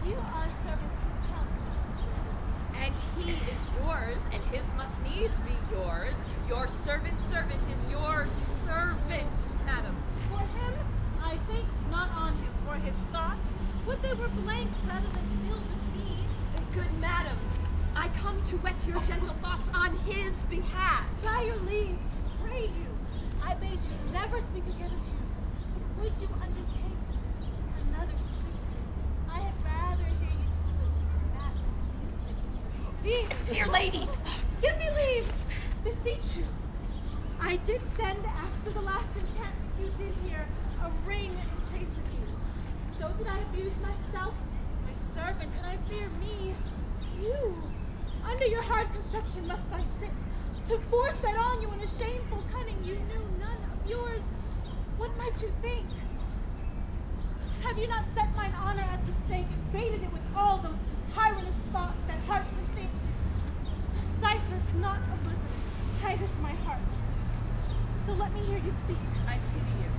you are servant to Countess. And he is yours, and his must needs be yours. Your servant's servant is your servant, madam. For him, I think not on him. For his thoughts, would they were blanks rather than filled with thee. Good madam, I come to whet your gentle thoughts on his behalf. By your leave, pray you. I bade you never speak again of you. Would you undertake another suit? I had rather hear you to solicit that music. Dear lady! Give me leave, beseech you. I did send after the last enchantment you did here a ring in chase of you. So did I abuse myself, my servant, and I fear me. You, under your hard construction must I sit, to force that on you in a shameful cunning you knew none of yours. What might you think? Have you not set mine honor at the stake and baited it with all those tyrannous thoughts that heart can think? A cypress, not a bosom, hideth my heart. So let me hear you speak. I pity you.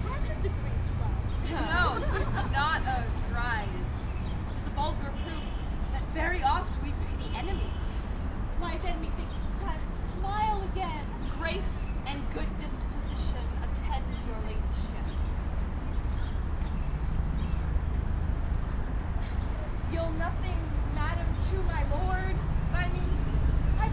That's a degree to love. No, not a rise. It is a vulgar proof that very oft we pity enemies. Why then methinks it's time to smile again. Grace and good disposition attend your ladyship. You'll nothing, madam, to my lord, by me? I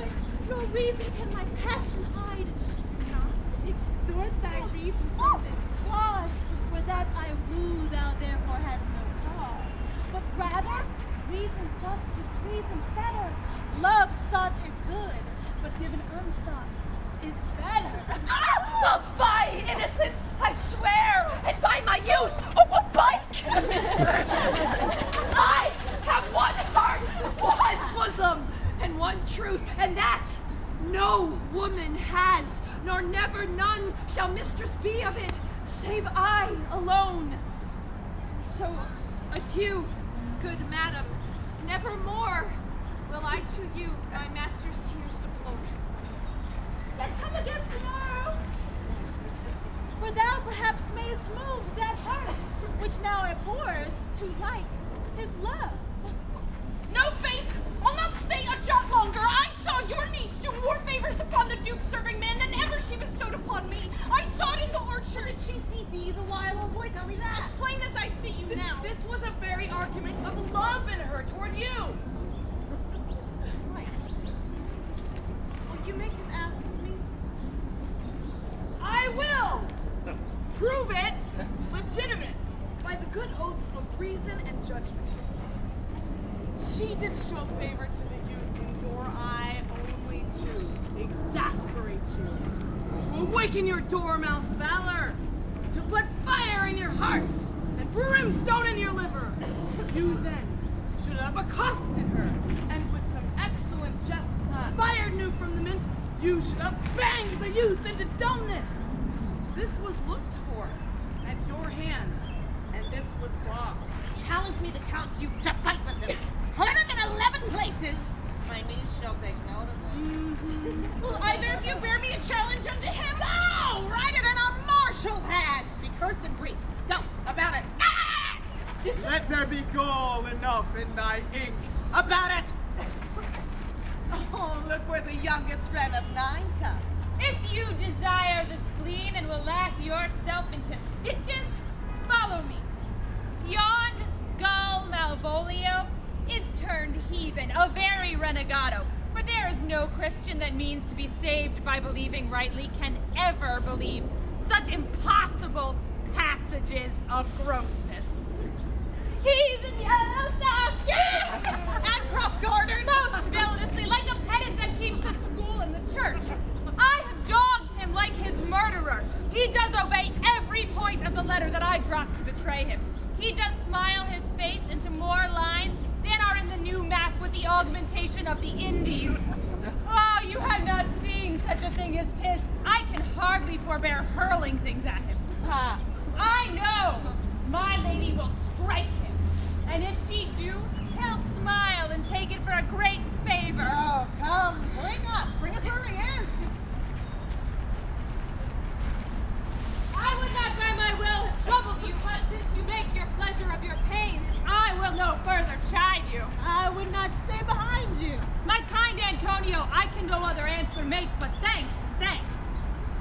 it, nor reason can my passion hide. Do not extort thy reasons from this clause, for that I woo thou therefore hast no cause. But rather, reason thus with reason better. Love sought is good, but given unsought is better. By innocence, I swear, and by my youth, a bike! I have one heart, one bosom, and one truth, and that no woman has, nor never none shall mistress be of it, save I alone. So, adieu, good madam, nevermore will I to you my master's tears deplore. Then come again tomorrow, for thou perhaps mayest move that heart, which now abhors to like his love. No, faith! I'll not stay a jot longer. I saw your niece do more favors upon the Duke's serving man than ever she bestowed upon me. I saw it in the orchard. Did she see thee the while, old boy? Tell me that. As plain as I see you now. This was a very argument of love in her toward you. Slight. Will you make him ask me? I will! Prove it legitimate by the good oaths of reason and judgment. She did show favor to the youth in your eye only to exasperate you, to awaken your dormouse valor, to put fire in your heart and brimstone in your liver. You then should have accosted her, and with some excellent jests fired new from the mint, you should have banged the youth into dumbness. This was looked for at your hand, and this was blocked. Challenge me the Count's youth to fight with him. Harder than 11 places. My niece shall take note of it. Will either of you bear me a challenge unto him? No! Write it in a martial hand. Be cursed and brief. Go, about it. Ah! Let there be gall enough in thy ink. About it. Oh, look where the youngest red of 9 comes. If you desire the spleen and will laugh yourself into stitches, follow me. Yond gull Malvolio is turned heathen, a very renegado. For there is no Christian that means to be saved by believing rightly can ever believe such impossible passages of grossness. He's in yellow stockings And cross-gartered. most villainously, like a pedant that keeps a school in the church. I have dogged him like his murderer. He does obey every point of the letter that I dropped to betray him. He does smile his face into more lines than are in the new map with the augmentation of the Indies. Oh, you have not seen such a thing as 'tis. I can hardly forbear hurling things at him. I know my lady will strike him, and if she do, he'll smile and take it for a great favor. Oh, come, bring us where he is. I would not by my will have troubled you, but since you make your pleasure of your pains, I will no further chide you. I would not stay behind you. My kind Antonio, I can no other answer make, but thanks and thanks.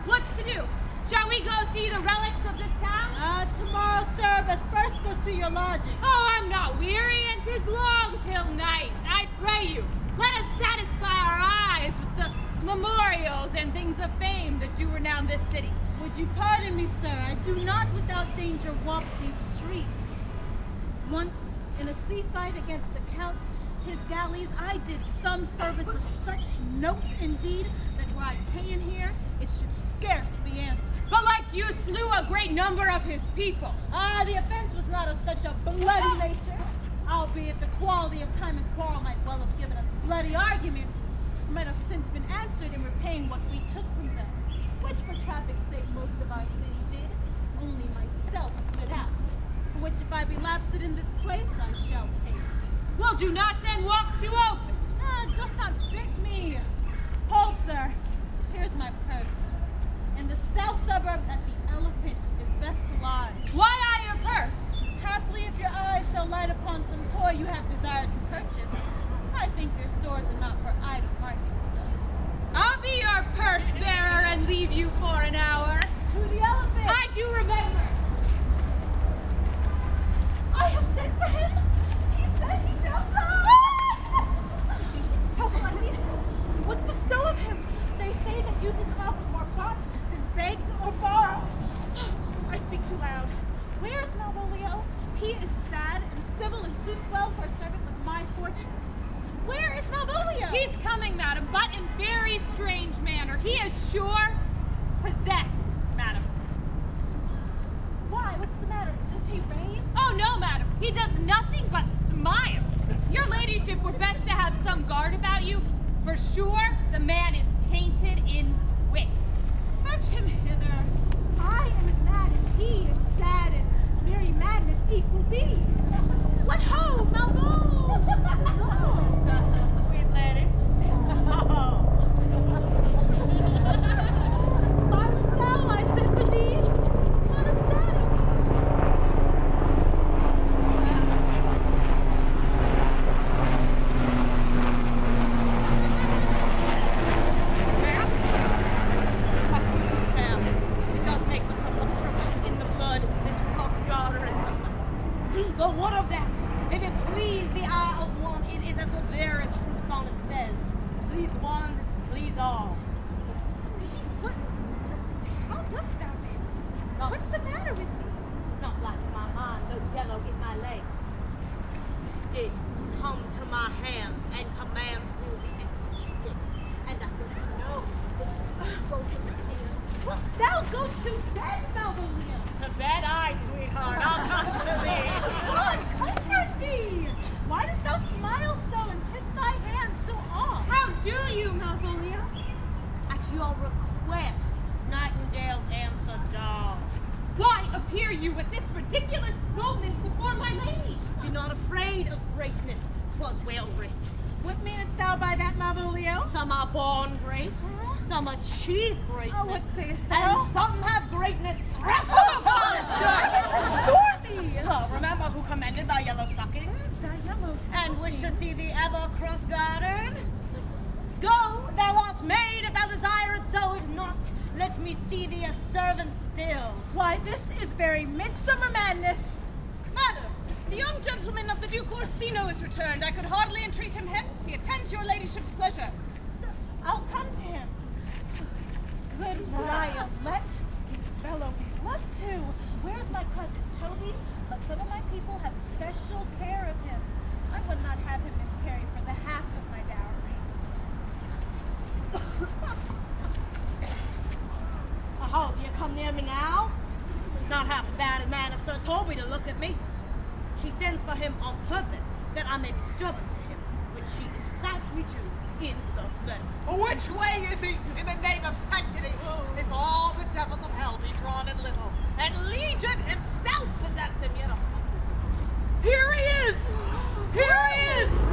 What's to do? Shall we go see the relics of this town? Tomorrow, sir, but first go see your lodging. Oh, I'm not weary, and 'tis long till night. I pray you, let us satisfy our eyes with the memorials and things of fame that do renown this city. Would you pardon me, sir? I do not without danger walk these streets. Once, in a sea fight against the Count, his galleys, I did some service of such note indeed, that were I ta'en here, it should scarce be answered. But like you slew a great number of his people. The offense was not of such a bloody nature, albeit the quality of time and quarrel might well have given us bloody argument, might have since been answered in repaying what we took from them, which for traffic's sake most of our city did, only myself stood out, for which if I be lapsed in this place, I shall pay. Well, do not then walk too open. Doth not fit me. Hold, sir. Here's my purse. In the south suburbs at the Elephant is best to lie. Why I your purse? Haply if your eyes shall light upon some toy you have desired to purchase, I think your stores are not for idle market, sir. I'll be your purse bearer and leave you for an hour. To the Elephant! I do remember. I have sent for him! He says he shall come! Help my niece! bestow of him. They say that youth is often more bought than begged or borrowed. I speak too loud. Where's Malvolio? He is sad and civil and suits well for a servant with my fortunes. Where is Malvolio? He's coming, madam, but in very strange manner. He is sure possessed, madam. Why? What's the matter? Does he rave? Oh, no, madam. He does nothing but smile. Your ladyship were best to have some guard about you. For sure, the man is tainted in wit. Fetch him hither. I am as mad as he, if sad and merry madness equal be. What ho, Malvolio! Sweet lady. Oh. Smilest thou, I sent for thee on a saddle. Sam? How could you, Sam? It does make for some obstruction in the blood, this cross-gartering. But what of that? If it please the eye of one, it is as the very true sonnet says. Please one, please all. What? How dost thou, baby? What's the matter with me? Not like my mind, though yellow in my legs. Did come to my hands, and commands will be executed. And I don't know that both of them. Wilt thou go to bed, Malvolio? To bed, aye, sweetheart. I'll come to thee. God, comfort thee! Why dost thou smile so and kiss thy hands so oft? How do you, Malvolio? At your request, nightingales answer dogs. Why appear you with this ridiculous boldness before my lady? Be not afraid of greatness, 'twas well writ. What meanest thou by that, Malvolio? Some are born great, some achieve greatness. Oh, what sayest thou? And some have greatness thrust upon them. Restore me! Oh, remember who commended thy yellow stockings? Thy yellow And wish to see thee ever cross-gartered? Go, thou art made if thou desire it so, if not, let me see thee a servant still. Why, this is very midsummer madness. Madam, the young gentleman of the Duke Orsino is returned. I could hardly entreat him hence. He attends your ladyship's pleasure. I'll come to him. Good Brian, let this fellow be looked to. Where's my cousin, Toby? Let some of my people have special care of him. I would not have him miscarry for the half of my dowry. Aho, do you come near me now? Not half as bad a man as Sir Toby to look at me. She sends for him on purpose, that I may be stubborn to him, which she incites me to in the letter. Which way is he, in the name of sanctity? If all the devils of hell be drawn in little, and Legion himself possessed him yet. Here he is! Here he is!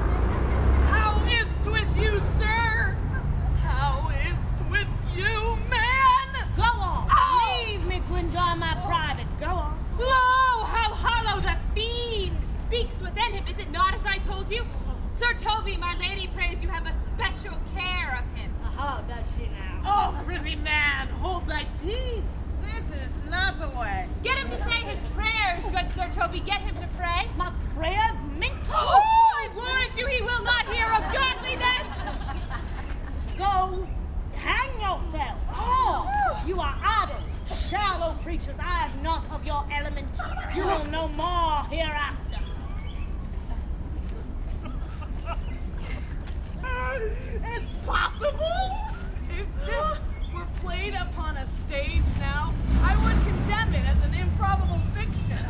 How is't with you, sir? How is't with you, man? Go on! Oh! Leave me to enjoy my private. Go on. Lo, how hollow the fiend speaks within him. Is it not as I told you? Sir Toby, my lady prays you have a special care of him. How does she now? Oh, prithee, man, hold thy peace. This is not the way. Get him to say his prayers, good Sir Toby. Get him to pray. My prayers meant Oh, I warrant you he will not hear of godliness. Go hang yourselves. Oh, you are idle, shallow creatures. I am not of your element. You will know more hereafter. It's possible? If this were played upon a stage now, I would condemn it as an improbable fiction.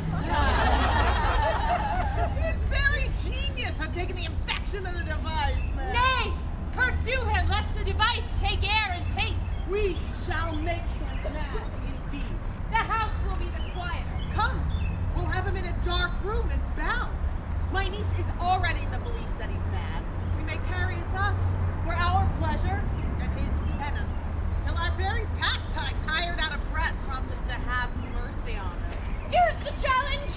He's very genius on taking the infection of the device, man. Nay, pursue him, lest the device take air and taint. We shall make him mad, indeed. The house will be the quieter. Come, we'll have him in a dark room and bound. My niece is already in the belief that he's mad. We may carry it thus, for our pleasure and his penance, till our very pastime, tired out of breath, prompt us to have mercy on us. Here's the challenge.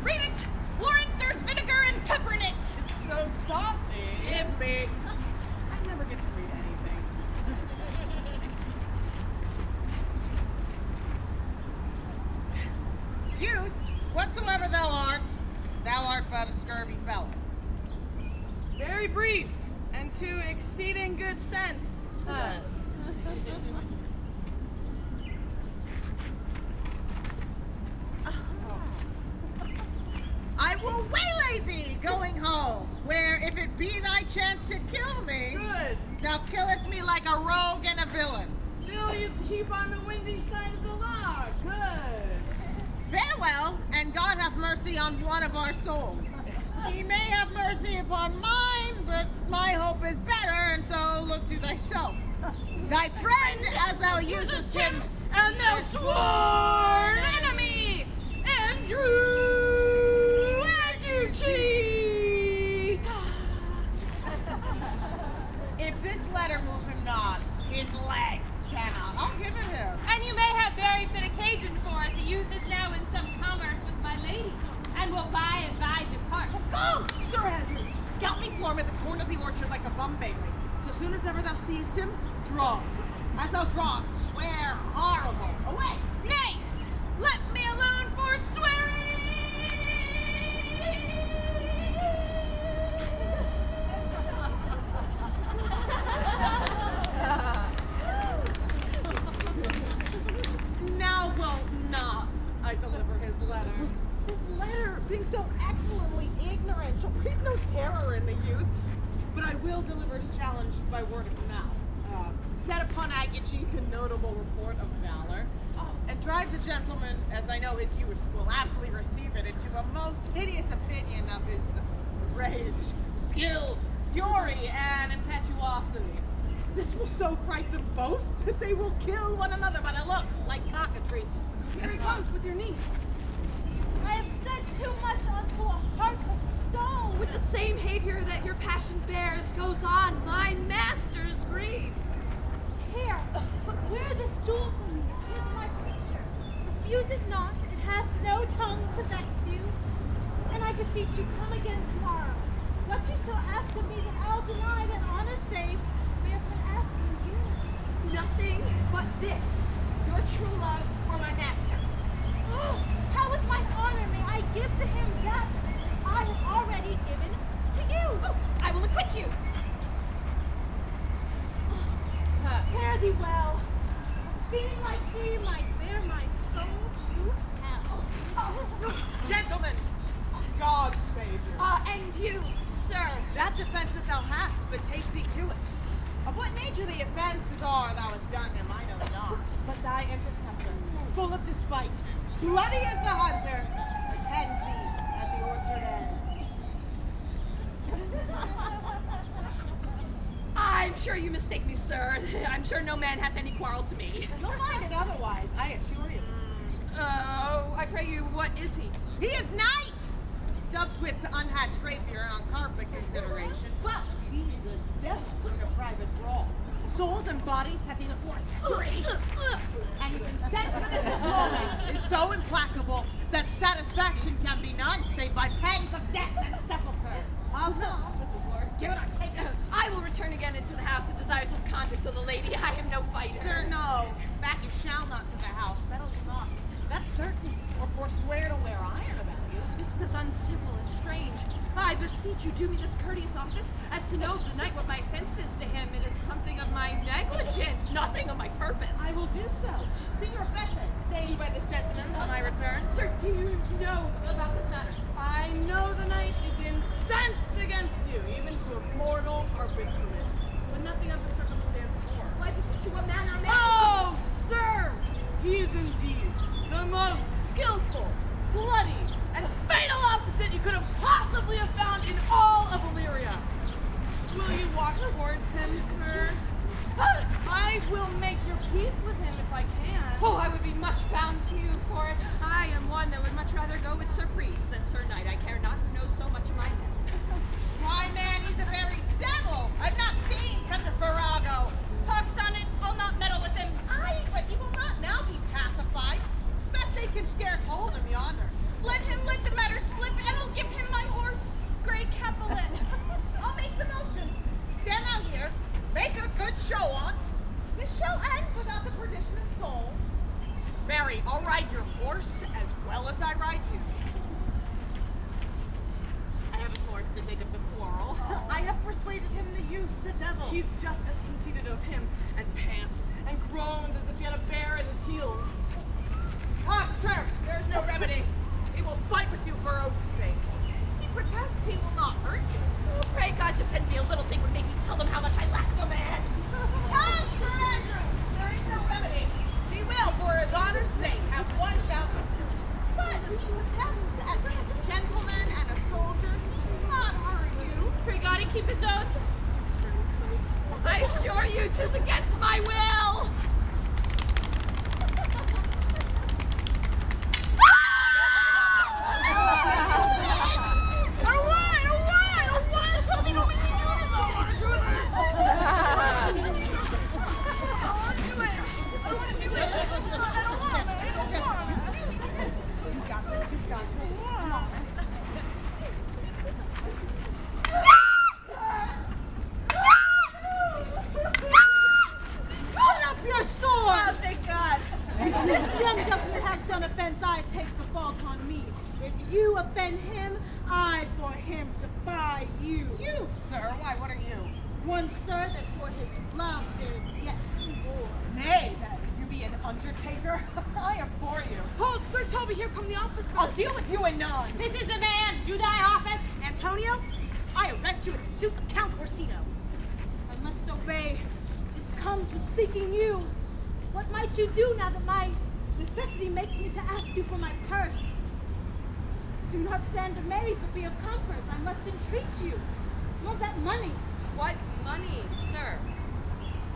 Read it. Warrant there's vinegar and pepper in it. It's so saucy. Give me. I never get to read anything. Youth, whatsoever thou art but a scurvy fellow. Very brief and to exceeding good sense, thus. I will waylay thee going home, where if it be thy chance to kill me, Good. thou killest me like a rogue and a villain. Still you keep on the windy side of the law. Good. Farewell, and God have mercy on one of our souls. He may have mercy upon mine, but my hope is better, and so look to thyself. Thy friend, as thou usest him, And thou sworn enemy, Andrew and Eugene! if this letter move him not, his legs cannot. I'll give it him. And you may have very fit occasion for it. The youth is now in some commerce with my lady, and will by and by depart. Go, Sir Andrew! Scout me for him at the corner of the orchard like a bum baby. So soon as ever thou seest him, draw. As thou drawest, swear horrible. Away! Nay, let me alone for swearing! Now will not I deliver his letter. His letter, being so excellently ignorant, shall breed no terror in the youth. But I will deliver his challenge by word of mouth. Set upon Agachik a notable report of valor, and drive the gentleman, as I know his youth will aptly receive it, into a most hideous opinion of his rage, skill, fury, and impetuosity. This will so fright them both that they will kill one another by the look, like cockatrices. Here he comes with your niece. I have said too much unto a heart of stone. With the same behavior that your passion bears goes on my master's grief. Here, wear this duel for me. 'Tis my picture. Refuse it not. It hath no tongue to vex you. And I beseech you, come again tomorrow. What you so ask of me that I'll deny, that honor save, wherefore asking you. Nothing but this, your true love for my master. Oh, how with mine honor may I give to him that I have already given to you? Oh, I will acquit you. Fare thee well. A being like thee might bear my soul to hell. Gentlemen, God save you. And you, sir. That defense that thou hast, betake thee to it. Of what nature the offences are thou hast done him, I know not. But thy interceptor, full of despite, bloody as the hunter, attends thee at the orchard end. I'm sure you mistake me, sir. I'm sure no man hath any quarrel to me. Don't mind it otherwise, I assure you. Oh, I pray you, what is he? He is knight! Dubbed with unhatched rapier and on carpet consideration, but he is a devil in a private brawl. Souls and bodies have been forced free, and his incensement at this moment is so implacable that satisfaction can be none save by pangs of death and sepulchre. Oh no, Mrs. Lord, give it or take it. I will return again into the house and desire some conduct of the lady. I am no fighter. Sir, no. Back you shall not to the house. Meddle you not. That's certain. Or forswear to wear iron about you. This is as uncivil as strange. I beseech you, do me this courteous office, as to know the night what my offense is to him. It is something of my negligence, nothing of my purpose. I will do so. Signor Besse, staying by this gentleman on my return. Sir, do you know about this matter? I know the knight is incensed against you, even to a mortal arbitrament, but nothing of the circumstance more. Well, I beseech you, what manner of man? Oh, sir! He is indeed the most skillful, bloody, and fatal opposite you could have possibly have found in all of Illyria. Will you walk towards him, sir? I will make your peace with him if I can. Oh, I would be much bound to you for it. I am one that would much rather go with Sir Priest than Sir Knight. I care not who knows so much of my name. Why, man, he's a very devil. I've not seen such a virago. ParkS on it, I'll not meddle with him. Aye, but he will not now be pacified. Best they can scarce hold him yonder. Let him let the matter slip, and I'll give him my horse, Grey Capulet. I'll make the motion. Stand out here. Make a good show on't. This shall end without the perdition of souls. Mary, I'll ride your horse as well as I ride you. I have as forced to take up the quarrel. I have persuaded him to use the devil. He's just as conceited of him, and pants, and groans as if he had a bear at his heels. Ah, sir, there's no remedy. He will fight with you for oath's sake. He protests he will not hurt you. Oh, pray God defend me. A little thing would make me tell them how much I lack of a man. Come, Sir Andrew! There is no remedy. He will, for his honor's sake, have one bout with you. But he protests as a gentleman and a soldier. He will not hurt you. Pray God he keep his oath. I assure you 'tis against my will. Toby, don't make me do this. This young gentleman hath done offense, I take the fault on me. If you offend him, I for him defy you. You, sir? Why, what are you? One, sir, that for his love there is yet two more. Nay, that if you be an undertaker, I abhor you. Hold, Sir Toby, here come the officers. I'll deal with you anon. This is the man. Do thy office. Antonio, I arrest you in the suit of Count Orsino. I must obey. This comes with seeking you. What might you do now that my necessity makes me to ask you for my purse? Do not stand amazed, but be of comfort. I must entreat you. It's not that money. What money, sir?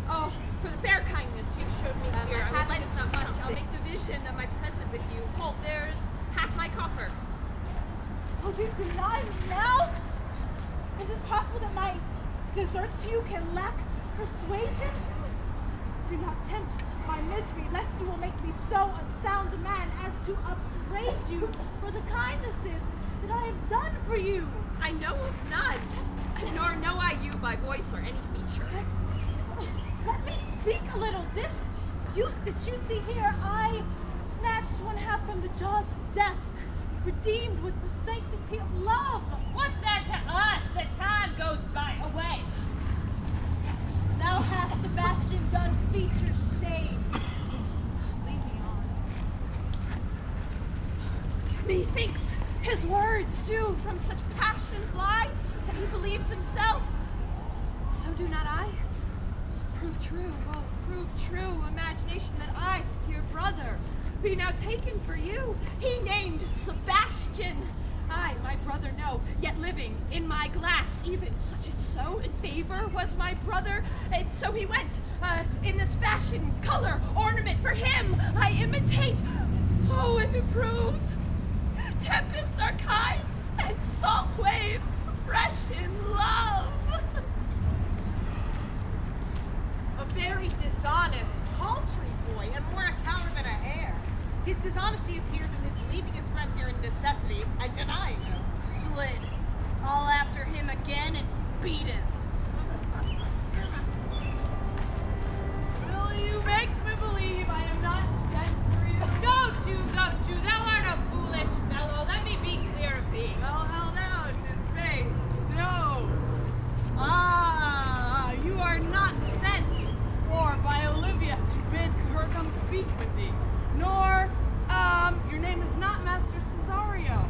Oh, for the fair kindness you showed me here. my I will habit lend is not much. much. I'll make division of my present with you. Hold, there's half my coffer. Oh, you deny me now? Is it possible that my deserts to you can lack persuasion? Do not tempt my misery, lest you will make me so unsound a man as to upbraid you for the kindnesses that I have done for you. I know of none, nor know I you by voice or any feature. Let me speak a little. This youth that you see here, I snatched one half from the jaws of death, redeemed with the sanctity of love. What's that to us? The time goes by away. Thou hast, Sebastian, done feature shame. Lead me on. Methinks his words do from such passion fly that he believes himself. So do not I. Prove true, oh, prove true imagination that I, dear brother, be now taken for you. He named Sebastian. I, my brother, know, yet living in my glass, even such and so in favor was my brother, and so he went in this fashion, color, ornament for him I imitate. Oh, if it prove, tempests are kind, and salt waves fresh in love. A very dishonest, paltry boy, and more a coward than a hare. His dishonesty appears in his leaving his friend here in necessity and denying him. Slid. I'll after him again and beat him. Will you make me believe I am not sent for you? Go to, thou art a foolish fellow. Let me be clear of thee. Well held out in faith. No. Ah, you are not sent for by Olivia to bid her come speak with thee. Nor, your name is not Master Cesario.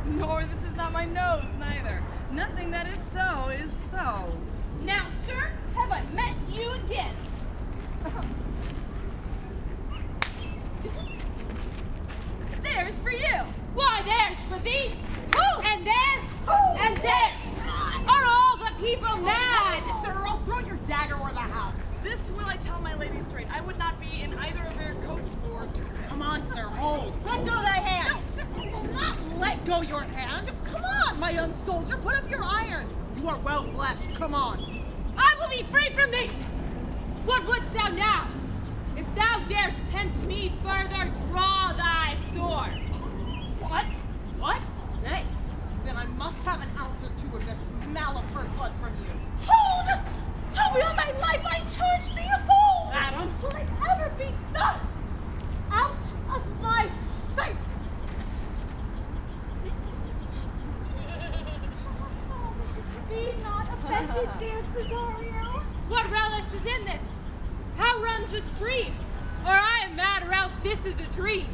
Nor this is not my nose, neither. Nothing that is so is so. Now, sir, have I met you again? There's for you. Why, there's for thee. Who? And there. And there. Are all the people mad? Sir, I'll throw your dagger o'er the house. This will I tell my lady straight. I would not be in either of their coats for to. Come on, sir, hold. Let go thy hand. No, sir, I will not let go your hand. Come on, my young soldier, put up your iron. You are well blessed. Come on. I will be free from thee. What wouldst thou now? If thou darest tempt me further, draw thy sword. What? What? Nay. Then I must have an ounce or two of this malapert blood from you. Hold! Toby, on thy life, I charge thee of hold! Madam? Will it ever be thus? Out of my sight! is a stream, or I am mad, or else this is a dream.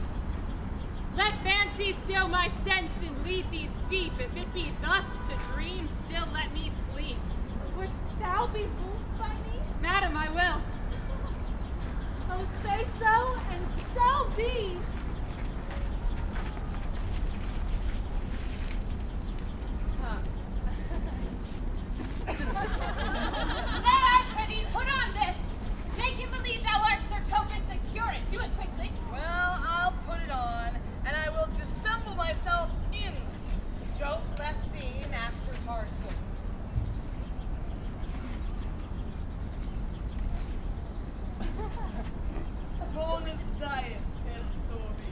Let fancy still my sense and lead thee steep. If it be thus to dream, still let me sleep. Would thou be moved by me? Madam, I will. Oh, say so, and so be. Nay, I prithee, put on this. Make him believe thou art Sir Toby the curate. Do it quickly. Well, I'll put it on, and I will dissemble myself in it. Joe bless thee, Master Parson. Bonus diet, said Toby.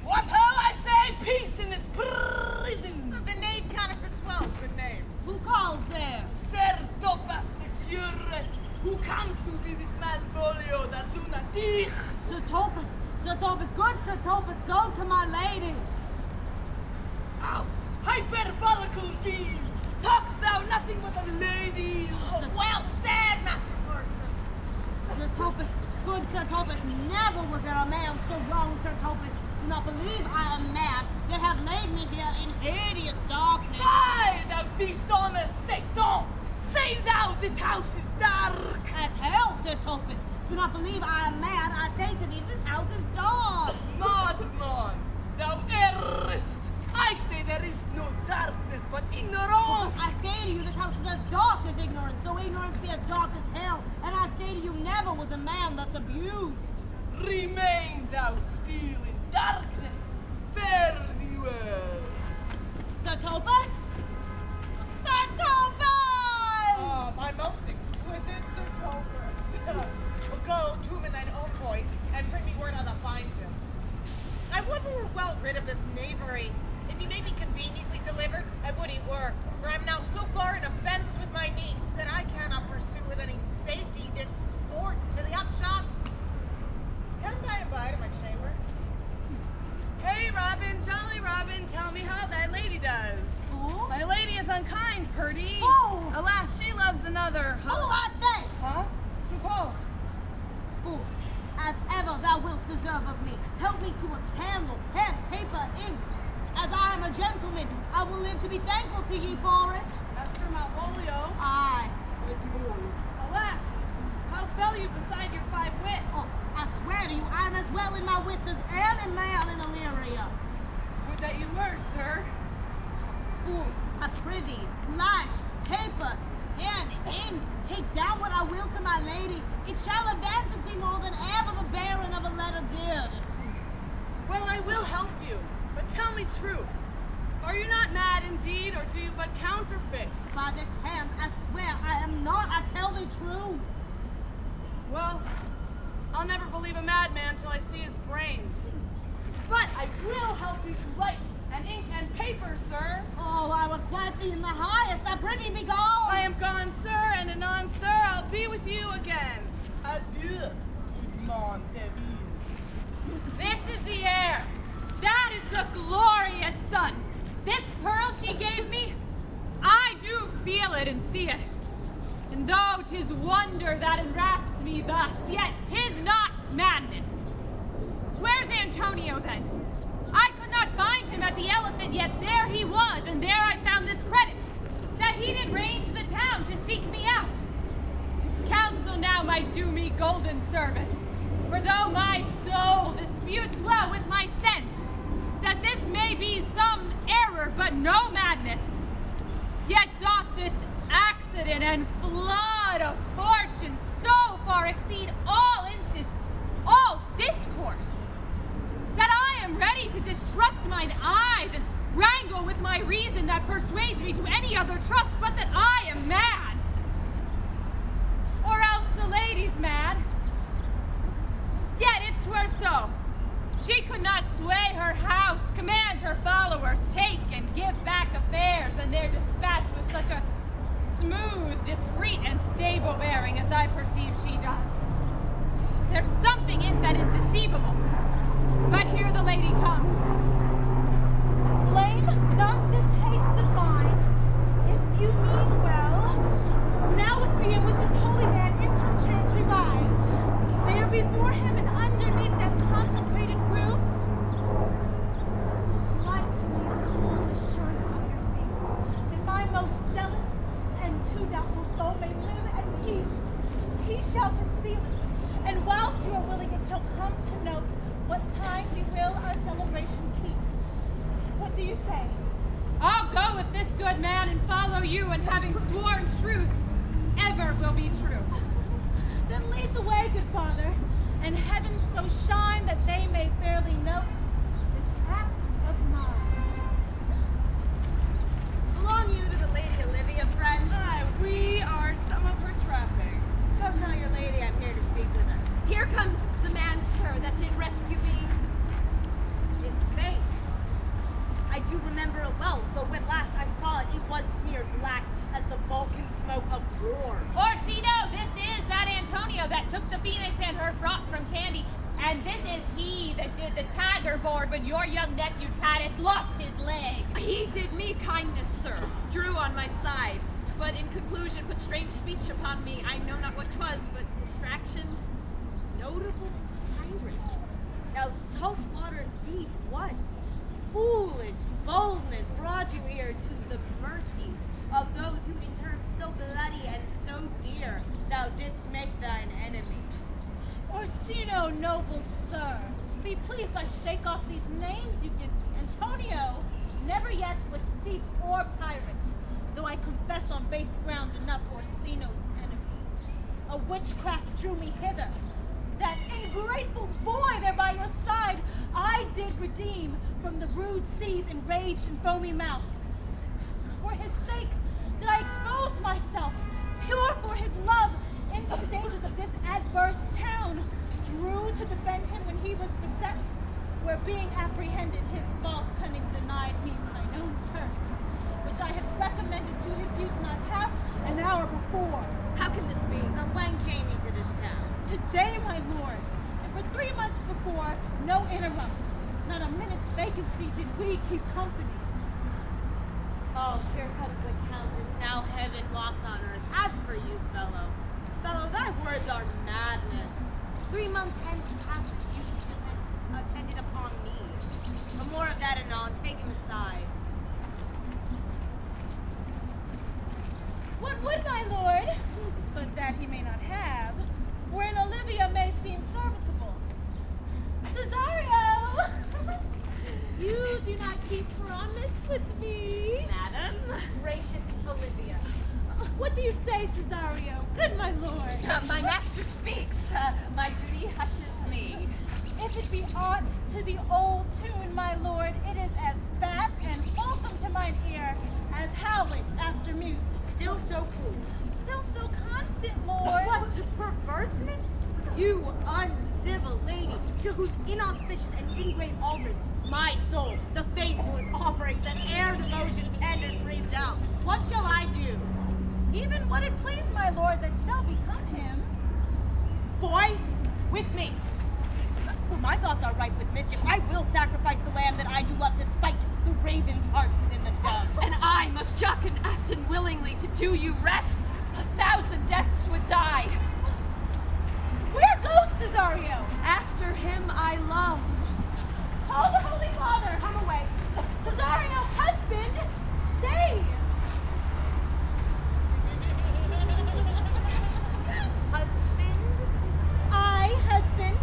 What ho, I say, peace in this prison. The knave counted for 12, good name. Who calls there? Sir Topas the curate, who comes to visit Malvolio the lunatic. Sir Topas, good Sir Topas, go to my lady. Out, hyperbolical fiend! Talkst thou nothing but of ladies? Oh, well said, Master Parson. Sir Topas, good Sir Topas, never was there a man so wrong, Sir Topas. Do not believe I am mad, yet have laid me here in hideous darkness. Fie, thou dishonest Satan! Say thou this house is dark! As hell, Sir Topas. Do not believe I am mad, I say to thee, this house is dark. Madman, thou errest! I say there is no darkness but ignorance! I say to you, this house is as dark as ignorance, though ignorance be as dark as hell. And I say to you, never was a man thus abused. Remain thou still in darkness. Fare thee well. Sir Topas? Sir Topas! Oh, my most exquisite Sir Topas. Go to him in thine own voice, and bring me word how thou finds him. I would we were well rid of this knavery. If he may be conveniently delivered, I would he were. For I am now so far in offense with my niece that I cannot pursue with any safety this sport to the upshot. Come by and by to my chamber. Hey, Robin, jolly Robin, tell me how thy lady does. Oh? My lady is unkind, Purdy. Oh! Alas, she loves another. Fool, I say! Huh? Who calls? Fool, as ever thou wilt deserve of me, help me to a candle, pen, paper, ink. As I am a gentleman, I will live to be thankful to ye for it. Master Malvolio. Aye. Alas, how fell you beside your 5 wits? Oh, I swear to you, I am as well in my wits as any man in Illyria. Would that you were, sir. Fool, I prithee, light, paper, pen, ink, take down what I will to my lady. It shall advantage thee more than ever the bearing of a letter did. Well, I will help you, but tell me true. Are you not mad indeed, or do you but counterfeit? By this hand, I swear I am not, I tell thee true. Well, I'll never believe a madman till I see his brains. But I will help you to write, and ink and paper, sir. Oh, I requite thee in the highest, I prithee be gone. I am gone, sir, and anon, sir, I'll be with you again. Adieu, Edmond Deville. This is the air. That is the glorious sun. This pearl she gave me, I do feel it and see it. And though 'tis wonder that enwraps me thus, yet 'tis not madness. Where's Antonio then? I could not find him at the Elephant, yet there he was, and there I found this credit, that he did range the town to seek me out. His counsel now might do me golden service, for though my soul disputes well with my sense, that this may be some error but no madness, yet doth this accident and flood of fortune so far exceed all instance, all discourse, that I am ready to distrust mine eyes and wrangle with my reason that persuades me to any other trust but that I am mad. Or else the lady's mad. Yet if 'twere so, she could not sway her house, command her followers, take and give back affairs and their dispatch with such a smooth, discreet, and stable bearing as I perceive she does. There's something in that is deceivable. But here the lady comes. Blame not this haste of mine. soul may live at peace. He shall conceal it, and whilst you are willing, it shall come to note what time we will our celebration keep. What do you say? I'll go with this good man and follow you, and having sworn truth, ever will be true. Then lead the way, good father, and heaven so shine that they may fairly note this act of mine. Belong you to the Lady Olivia, friend? Aye, we are some of her trappings. Go tell your lady I'm here to speak with her. Here comes the man, sir, that did rescue me. His face. I do remember it well, but when last I saw it, it was smeared black as the Vulcan smoke of war. Orsino, this is that Antonio that took the phoenix and her brought from Candy, and this is he that did the tiger board when your young nephew Titus lost his leg. He did me kindness, sir, drew on my side, but in conclusion put strange speech upon me. I know not what 'twas, but distraction, notable pirate. Now saltwater thief, what? Foolish boldness brought you here to the mercies of those who in terms so bloody and so dear thou didst make thine enemies. Orsino, noble sir, be pleased I shake off these names you give me. Antonio never yet was thief or pirate, though I confess on base ground enough Orsino's enemy. A witchcraft drew me hither. That ungrateful boy there by your side I did redeem from the rude seas enraged and foamy mouth. For his sake did I expose myself, pure for his love, into the dangers of this adverse town, drew to defend him when he was beset, where being apprehended, his false cunning denied me mine own purse, which I had recommended to his use not half an hour before. How can this be? Now when came ye to this town? Today, my lord, and for 3 months before, no interim, not a minute's vacancy did we keep company. Oh, here comes the Countess, now heaven walks on earth. As for you, fellow, thy words are madness. 3 months and past you have attended upon me. No more of that anon, take him aside. What would my lord, but that he may not have, wherein Olivia may seem serviceable? Cesario! You do not keep promise with me. Madam? Gracious Olivia. What do you say, Cesario? Good my lord. My master speaks. My duty hushes me. If it be aught to the old tune, my lord, it is as fat and wholesome to mine ear as howling after music. Still so cool. Still so constant, lord. What perverseness? You uncivil lady, to whose inauspicious and ingrained altars my soul, the faithful, is offering that ere devotion tendered breathed out. What shall I do? Even what it please my lord that shall become him. Boy, with me. For my thoughts are ripe with mischief. I will sacrifice the lamb that I do love to spite the raven's heart within the dove. And I must chuck and often willingly to do you rest. 1,000 deaths would die. Where goes Cesario? After him I love. Oh, the Holy Father! Come away. Cesario, husband, stay! Husband? I, husband,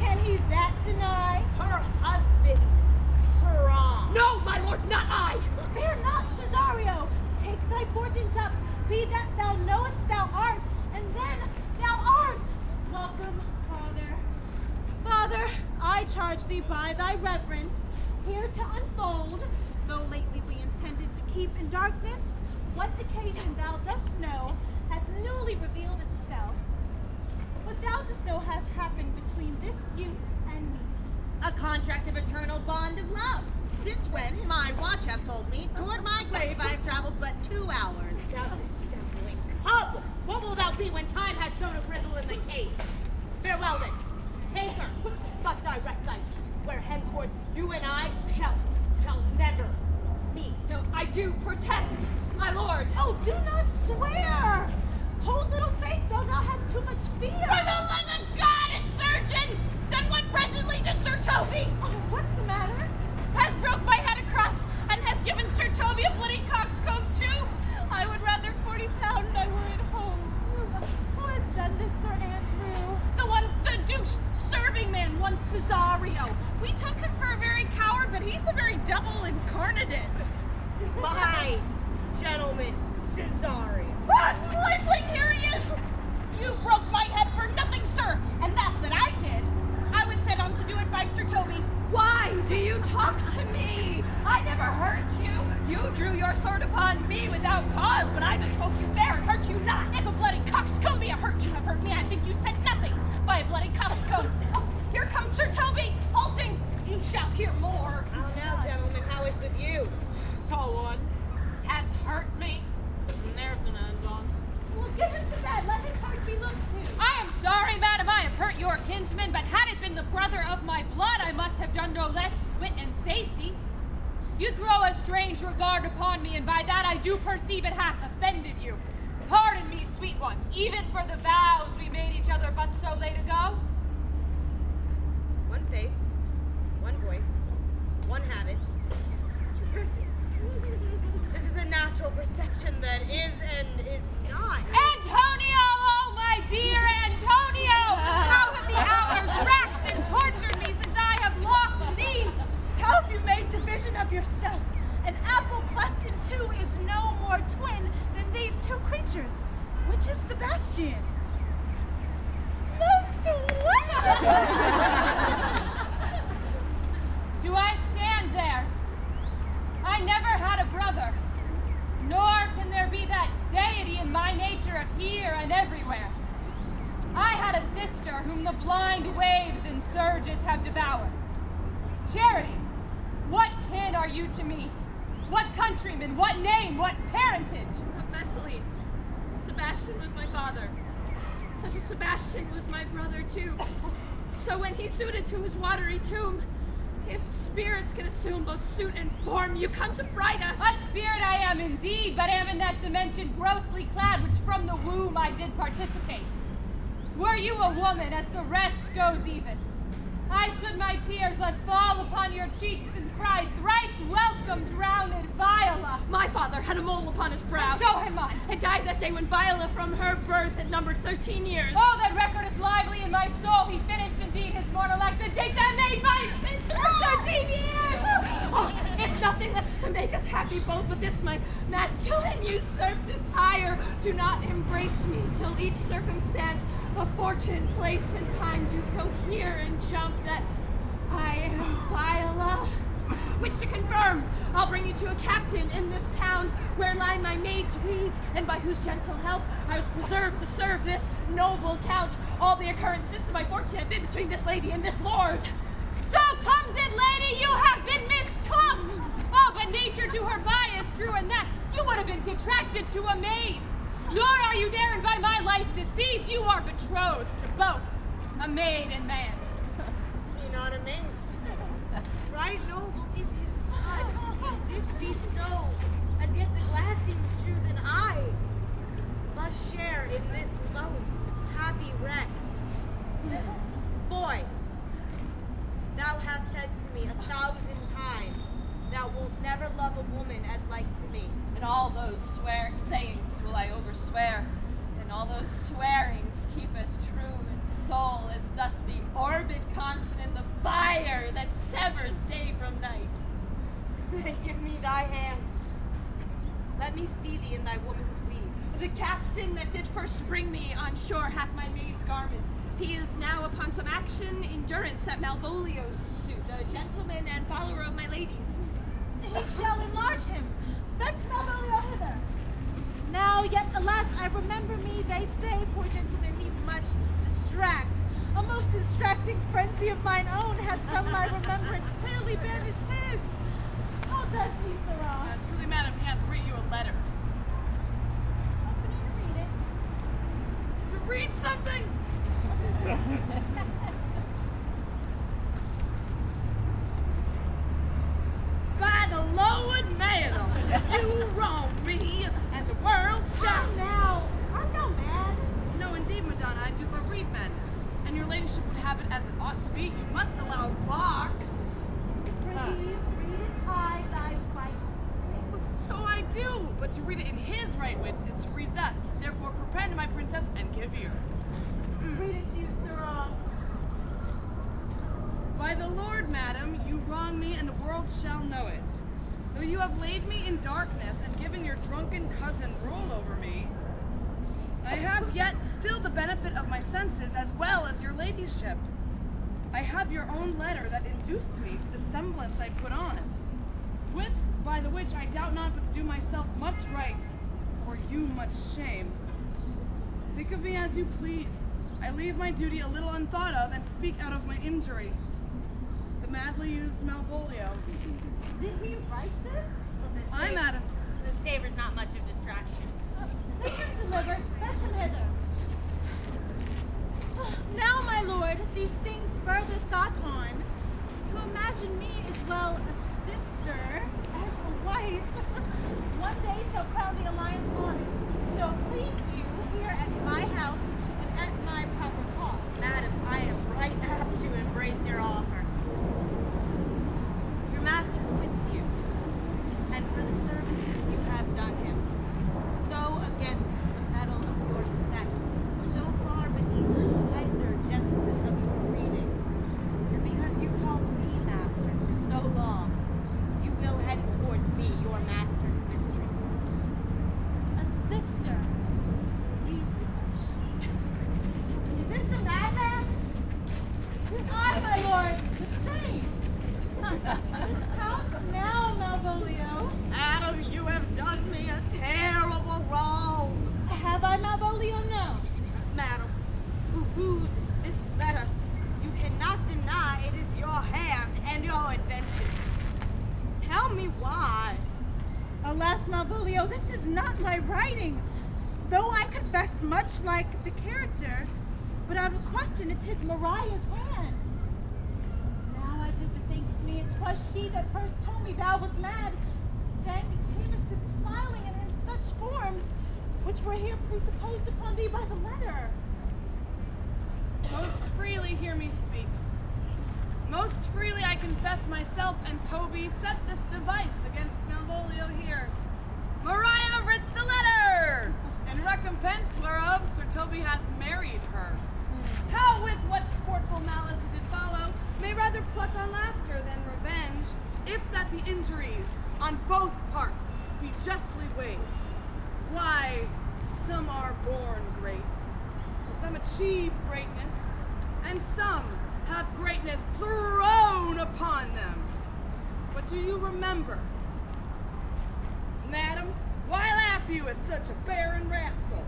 can he that deny? Her husband, sirrah. No, my lord, not I. Fear not, Cesario. Take thy fortunes up. Be that thou knowest thou art, and then thou art. Welcome, Father. Father, I charge thee by thy reverence, here to unfold, though lately we intended to keep in darkness, what occasion thou dost know hath newly revealed itself. What thou dost know hath happened between this youth and me. A contract of eternal bond of love. Since when, my watch hath told me, toward my grave I have traveled but 2 hours. Thou dissembling cub! What will thou be when time has sown a grizzle in the cave? Farewell then. Take her, but direct thy feet, where henceforth you and I shall never meet. No, I do protest, my lord. Oh, do not swear! Hold little faith, though thou hast too much fear. For the love of God, a surgeon! Send one presently to Sir Toby! Oh, what's the matter? Has broke my head across, and has given Sir Toby a bloody coxcomb too. I would rather 40 pound I were at home. drew your sword upon me without cause, but I bespoke you fair and hurt you not. If a bloody coxcomb be a hurt you have hurt me, I think you said nothing by a bloody coxcomb. Oh, here comes Sir Toby, halting. You shall hear more. How now, gentlemen, how is with you? Someone has hurt me. And there's an end on. Well, give him to bed. Let his heart be looked to. I am sorry, madam, I have hurt your kinsman, but had it been the brother of my blood, I must have done no less wit and safety. You throw a strange regard upon me, and by that I do perceive it hath offended you. Pardon me, sweet one, even for the vows we made each other but so late ago. One face, one voice, one habit, two persons. This is a natural perception that is and is not. Antonio, oh my dear Antonio! How have the hours racked and tortured me since I have lost thee? How have you made division of yourself? An apple cleft in two is no more twin than these two creatures. Which is Sebastian? Most wonderful! Do I stand there? I never had a brother, nor can there be that deity in my nature of here and everywhere. I had a sister whom the blind waves and surges have devoured. Charity, what kin are you to me? What countryman, what name, what parentage? Messeline, Sebastian was my father. Such a Sebastian was my brother too. So when he suited to his watery tomb, if spirits can assume both suit and form, you come to fright us. A spirit I am indeed, but am in that dimension grossly clad, which from the womb I did participate. Were you a woman, as the rest goes even, I should my tears let fall upon your cheeks and cry, thrice welcome, drowned Viola. My father had a mole upon his brow. And so had mine. And died that day when Viola from her birth had numbered 13 years. Oh, that record is lively in my soul. He finished indeed his mortal act, the date that made my 13 years. Oh, if nothing that's to make us happy both, but this my masculine usurped attire, do not embrace me till each circumstance of fortune, place, and time do cohere and jump that I am Viola. Which to confirm, I'll bring you to a captain in this town where lie my maid's weeds, and by whose gentle help I was preserved to serve this noble count. All the occurrence since of my fortune have been between this lady and this lord. So comes it, lady, you have been mistook. Oh, but nature to her bias drew in that you would have been contracted to a maid. Nor are you there, and by my life deceived, you are betrothed to both a maid and man. Be not amazed. Right noble is his blood. If this be so, as yet the glass seems true, then I must share in this most happy wreck. Boy, thou hast said to me 1,000 times, thou wilt never love a woman as like to me. And all those sayings will I overswear, and all those swearings keep as true in soul as doth the orbed continent the fire that severs day from night. Then give me thy hand. Let me see thee in thy woman's weeds. The captain that did first bring me on shore hath my maid's garments. He is now upon some action in durance at Malvolio's suit, a gentleman and follower of my lady's. He shall enlarge him. Fetch Malvolio hither. Now, yet, alas, I remember me, they say, poor gentleman, he's much distract. A most distracting frenzy of mine own hath from my remembrance clearly banished his. How does he, sirrah? Truly, madam, he hath writ you a letter. Open it and read it. To read something? By the Lord Madam, you wrong me, and the world shall. Now, I'm no man. No, indeed, Madonna, I do but read madness, and your ladyship would have it as it ought to be. You must allow ParkS. Read it I thy right. So I do, but to read it in his right wits is to read thus. Therefore, prepend my princess and give ear. Read it you, sirrah. By the Lord, madam, you wrong me, and the world shall know it. Though you have laid me in darkness and given your drunken cousin rule over me, I have yet still the benefit of my senses as well as your ladyship. I have your own letter that induced me to the semblance I put on. With by the which I doubt not but to do myself much right, or you much shame. Think of me as you please. I leave my duty a little unthought of, and speak out of my injury. The madly used Malvolio. Did he write this? Aye, madam. The savor's not much of distraction. Take him delivered. Fetch him hither. Now, my lord, these things further thought on, to imagine me as well a sister as a wife, one day shall crown the alliance on it. So please you here at my house and at my proper cause. Madam, I am right apt to embrace your offer. Your master quits you, and for the services you have done him, so against the mettle of your sex, so far beneath the tender gentleness of your breeding, and because you called me master for so long, you will henceforth be your master's mistress. A sister. Is this the madman? Aye, my lord, the same. How now, Malvolio? Adam, you have done me a terrible wrong. Have I, Malvolio? No. Madam, who wooed this letter, you cannot deny it is your hand and your invention. Tell me why. Alas, Malvolio, this is not my writing, though I confess much like the character, but out of question it is Mariah's hand. Now I do bethinks me it was she that first told me thou was mad, then camest it smiling and in such forms, which were here presupposed upon thee by the letter. Most freely hear me speak. Most freely I confess myself and Toby set this device against Malvolio here. Mariah writ the letter, in recompense whereof Sir Toby hath married her. How with what sportful malice it did follow, may rather pluck on laughter than revenge, if that the injuries on both parts be justly weighed. Why, some are born great, some achieve greatness, and some have greatness thrown upon them. But do you remember, madam, why laugh you at such a barren rascal?